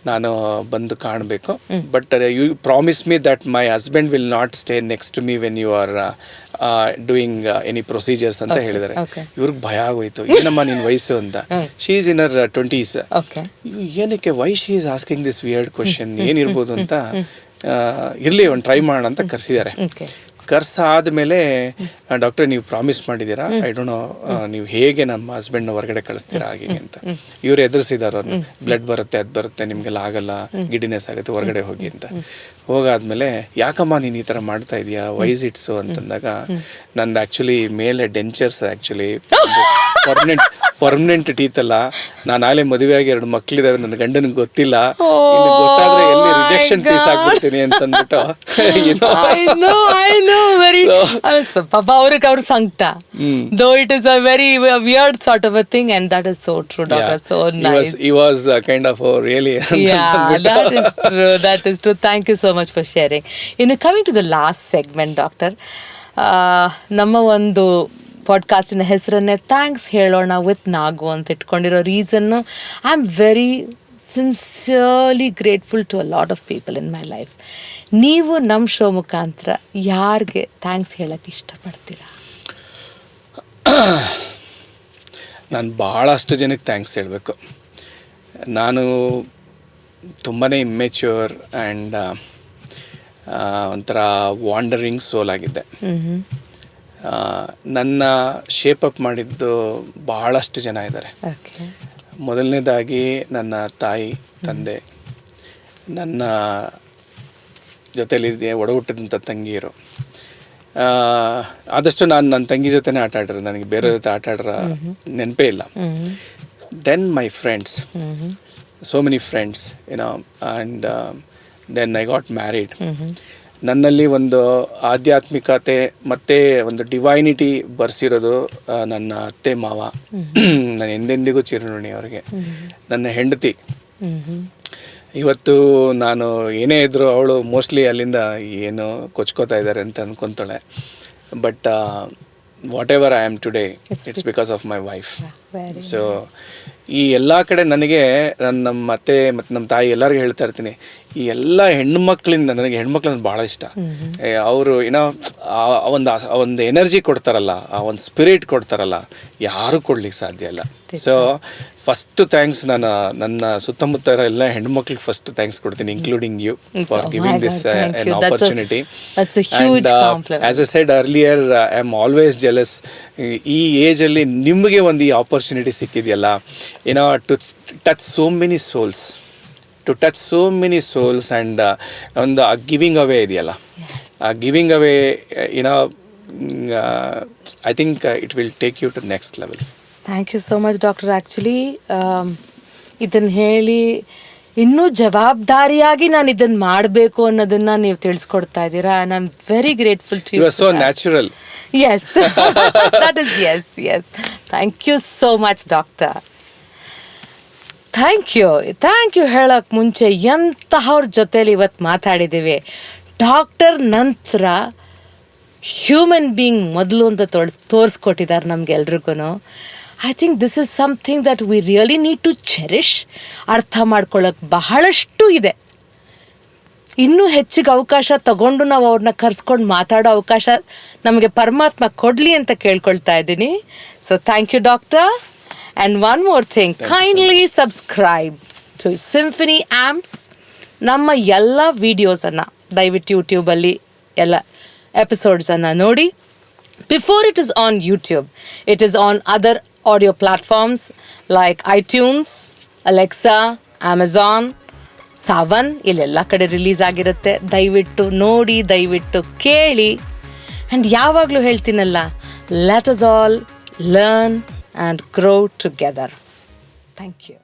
ನಾನು ಬಂದು ಕಾಣಬೇಕು, but you promise me that my husband will not stay next to me when you are doing any procedures ಅಂತ ಹೇಳಿದ್ದಾರೆ. ಇವ್ರಿಗೆ ಭಯ ಆಗೋಯ್ತು, ಏನಮ್ಮ ನಿನ್ ವಯಸ್ಸು ಅಂತ. She is in her 20s. ಏನಕ್ಕೆ why she is asking this weird question, ಏನಿರ್ಬೋದು ಅಂತ, ಇರ್ಲಿ ಒಂದು ಟ್ರೈ ಮಾಡೋಣ ಅಂತ ಕರೆಸಿದ್ದಾರೆ. ಕರ್ಸಾದ್ಮೇಲೆ ಡಾಕ್ಟರ್ ನೀವು ಪ್ರಾಮಿಸ್ ಮಾಡಿದ್ದೀರಾ, ಐ ಡೋಂಟ್ ನೋ ನೀವು ಹೇಗೆ ನಮ್ಮ ಹಸ್ಬೆಂಡ್ನ ಹೊರಗಡೆ ಕಳಿಸ್ತೀರಾ ಹಾಗೆ ಅಂತ. ಇವ್ರು ಎದುರಿಸಿದಾರ, ಬ್ಲಡ್ ಬರುತ್ತೆ, ಅದು ಬರುತ್ತೆ, ನಿಮ್ಗೆಲ್ಲ ಆಗಲ್ಲ, ಗಿಡಿನೆಸ್ ಆಗುತ್ತೆ, ಹೊರಗಡೆ ಹೋಗಿ ಅಂತ. ಹೋಗಾದ್ಮೇಲೆ ಯಾಕಮ್ಮ ನೀನು ಈ ಥರ ಮಾಡ್ತಾ ಇದೀಯಾ, ವೈಸ್ ಇಟ್ಸು ಅಂತಂದಾಗ, ನಂದು ಆ್ಯಕ್ಚುಲಿ ಮೇಲೆ ಡೆಂಚರ್ಸ್ ಆ್ಯಕ್ಚುಲಿ ಪರ್ಮನೆಂಟ್ ಟೀತ್ ಅಲ್ಲ, ನಾನು ಆಗಲೇ ಮದುವೆ ಆಗಿ 2 ಮಕ್ಳಿದಾವೆ, ನನ್ನ ಗಂಡನಿಗೆ ಗೊತ್ತಿಲ್ಲ, ಗೊತ್ತಾದ್ರೆ ಎಲ್ಲಿ ರಿಜೆಕ್ಷನ್ ಪೀಸ್ ಆಗ್ಬಿಡ್ತೀನಿ ಅಂತಂದ್ಬಿಟ್ಟು ಪಾಪ ಅವ್ರಿಗೆ ಅವ್ರ ಸಂಕಟ. Though it is a very weird sort of a thing, and that is so true, Doctor. So nice. He was kind of really. Yeah, that is true. That is true. Thank you so much for sharing. Coming to the last segment, Doctor. ನಮ್ಮ ಒಂದು ಪಾಡ್ಕಾಸ್ಟಿನ ಹೆಸರನ್ನೇ thanks ಹೇಳೋಣ with Nagu ಅಂತ ಇಟ್ಕೊಂಡಿರೋ ರೀಸನ್ನು, I am very sincerely grateful to a lot of people in my life. ನೀವು ನಮ್ಮ show ಮುಖಾಂತರ ಯಾರಿಗೆ ಥ್ಯಾಂಕ್ಸ್ ಹೇಳಕ್ಕೆ ಇಷ್ಟಪಡ್ತೀರಾ? ನಾನು ಭಾಳಷ್ಟು ಜನಕ್ಕೆ ಥ್ಯಾಂಕ್ಸ್ ಹೇಳಬೇಕು. ನಾನು ತುಂಬಾ ಇಮ್ಮೆಚ್ಯೂರ್ ಆ್ಯಂಡ್ ಒಂಥರ ವಾಂಡರಿಂಗ್ ಸೋಲ್ ಆಗಿದ್ದೆ. ನನ್ನ ಶೇಪ್ ಅಪ್ ಮಾಡಿದ್ದು ಭಾಳಷ್ಟು ಜನ ಇದ್ದಾರೆ. ಮೊದಲನೇದಾಗಿ ನನ್ನ ತಾಯಿ ತಂದೆ, ನನ್ನ ಜೊತೆಲಿ ಒಡಹುಟ್ಟಿದಂಥ ತಂಗಿಯರು. ಆದಷ್ಟು ನಾನು ನನ್ನ ತಂಗಿ ಜೊತೆನೇ ಆಟ ಆಡಿರೋ, ನನಗೆ ಬೇರೆ ಜೊತೆ ಆಟ ಆಡಿರೋ ನೆನಪೇ ಇಲ್ಲ. Then my friends, so many friends and then I got married. ನನ್ನಲ್ಲಿ ಒಂದು ಆಧ್ಯಾತ್ಮಿಕತೆ ಮತ್ತು ಒಂದು ಡಿವೈನಿಟಿ ಬರ್ಸಿರೋದು ನನ್ನ ಅತ್ತೆ ಮಾವ. ನಾನು ಎಂದೆಂದಿಗೂ ಚಿರಋಣಿ ಅವರಿಗೆ. ನನ್ನ ಹೆಂಡತಿ, ಇವತ್ತು ನಾನು ಏನೇ ಇದ್ದರೂ ಅವಳು ಮೋಸ್ಟ್ಲಿ ಅಲ್ಲಿಂದ ಏನು ಕೊಚ್ಕೋತಾ ಇದ್ದಾರೆ ಅಂತ ಅಂದ್ಕೊತಾಳೆ. But whatever I am today, it's because of my wife. So ಈ ಎಲ್ಲ ಕಡೆ ನನಗೆ ನಮ್ಮ ಅತ್ತೆ ಮತ್ತು ನಮ್ಮ ತಾಯಿ ಎಲ್ಲರಿಗೂ ಹೇಳ್ತಾ ಇರ್ತೀನಿ, ಈ ಎಲ್ಲ ಹೆಣ್ಣುಮಕ್ಕಳಿಂದ ನನಗೆ ಹೆಣ್ಮಕ್ಳನ್ನ ಭಾಳ ಇಷ್ಟ. ಅವರು ಒಂದು ಎನರ್ಜಿ ಕೊಡ್ತಾರಲ್ಲ, ಆ ಒಂದು ಸ್ಪಿರಿಟ್ ಕೊಡ್ತಾರಲ್ಲ, ಯಾರು ಕೊಡ್ಲಿಕ್ಕೆ ಸಾಧ್ಯ ಇಲ್ಲ. ಸೊ ಫಸ್ಟ್ ಥ್ಯಾಂಕ್ಸ್ ನಾನು ನನ್ನ ಸುತ್ತಮುತ್ತ ಎಲ್ಲ ಹೆಣ್ಮಕ್ಳಿಗೆ ಫಸ್ಟ್ ಥ್ಯಾಂಕ್ಸ್ ಕೊಡ್ತೀನಿ, including you, for giving this an opportunity. That's a huge compliment. As I said earlier, I am always jealous. ಈ ಏಜಲ್ಲಿ ನಿಮಗೆ ಒಂದು ಈ ಆಪರ್ಚುನಿಟಿ ಸಿಕ್ಕಿದೆಯಲ್ಲ, to touch so many souls and ಒಂದು ಆ ಗಿವಿಂಗ್ ಅವೇ ಇದೆಯಲ್ಲ, ಆ giving away I think it will take you to next level. Thank you so much doctor. Actually ಇದನ್ನು ಹೇಳಿ ಇನ್ನೂ ಜವಾಬ್ದಾರಿಯಾಗಿ ನಾನು ಇದನ್ನು ಮಾಡಬೇಕು ಅನ್ನೋದನ್ನು ನೀವು ತಿಳಿಸ್ಕೊಡ್ತಾ ಇದ್ದೀರಾ. I am very grateful to you. You are so natural. Yes, that is yes. Thank you so much, doctor. Thank you ಹೇಳೋಕ್ಕೆ ಮುಂಚೆ ಎಂತಹವ್ರ ಜೊತೇಲಿ ಇವತ್ತು ಮಾತಾಡಿದ್ದೀವಿ. ಡಾಕ್ಟರ್ ನಂತರ ಹ್ಯೂಮನ್ ಬೀಯಿಂಗ್ ಮೊದಲು ಅಂತ ತೋರಿಸ್ಕೊಟ್ಟಿದ್ದಾರೆ ನಮಗೆಲ್ರಿಗೂ. I think this is something that we really need to cherish. ಅರ್ಥ ಮಾಡ್ಕೊಳ್ಳೋಕೆ ಬಹಳಷ್ಟು ಇದೆ. ಇನ್ನೂ ಹೆಚ್ಚಿಗೆ ಅವಕಾಶ ತಗೊಂಡು ನಾವು ಅವ್ರನ್ನ ಕರೆಸ್ಕೊಂಡು ಮಾತಾಡೋ ಅವಕಾಶ ನಮಗೆ ಪರಮಾತ್ಮ ಕೊಡಲಿ ಅಂತ ಕೇಳ್ಕೊಳ್ತಾ ಇದ್ದೀನಿ. So thank you doctor. And one more thing, kindly subscribe to symphony amps. ನಮ್ಮ ಎಲ್ಲ ವೀಡಿಯೋಸನ್ನು ದಯವಿಟ್ಟು ಯೂಟ್ಯೂಬಲ್ಲಿ ಎಲ್ಲ ಎಪಿಸೋಡ್ಸನ್ನು ನೋಡಿ. Before it is on YouTube, it is on other audio platforms like iTunes, Alexa, Amazon, Saavn, ಇಲ್ಲೆಲ್ಲ ಕಡೆ ರಿಲೀಸ್ ಆಗಿರುತ್ತೆ. ದಯವಿಟ್ಟು ನೋಡಿ, ದಯವಿಟ್ಟು ಕೇಳಿ. ಆ್ಯಂಡ್ ಯಾವಾಗಲೂ ಹೇಳ್ತೀನಲ್ಲ, let us all learn and grow together. Thank you.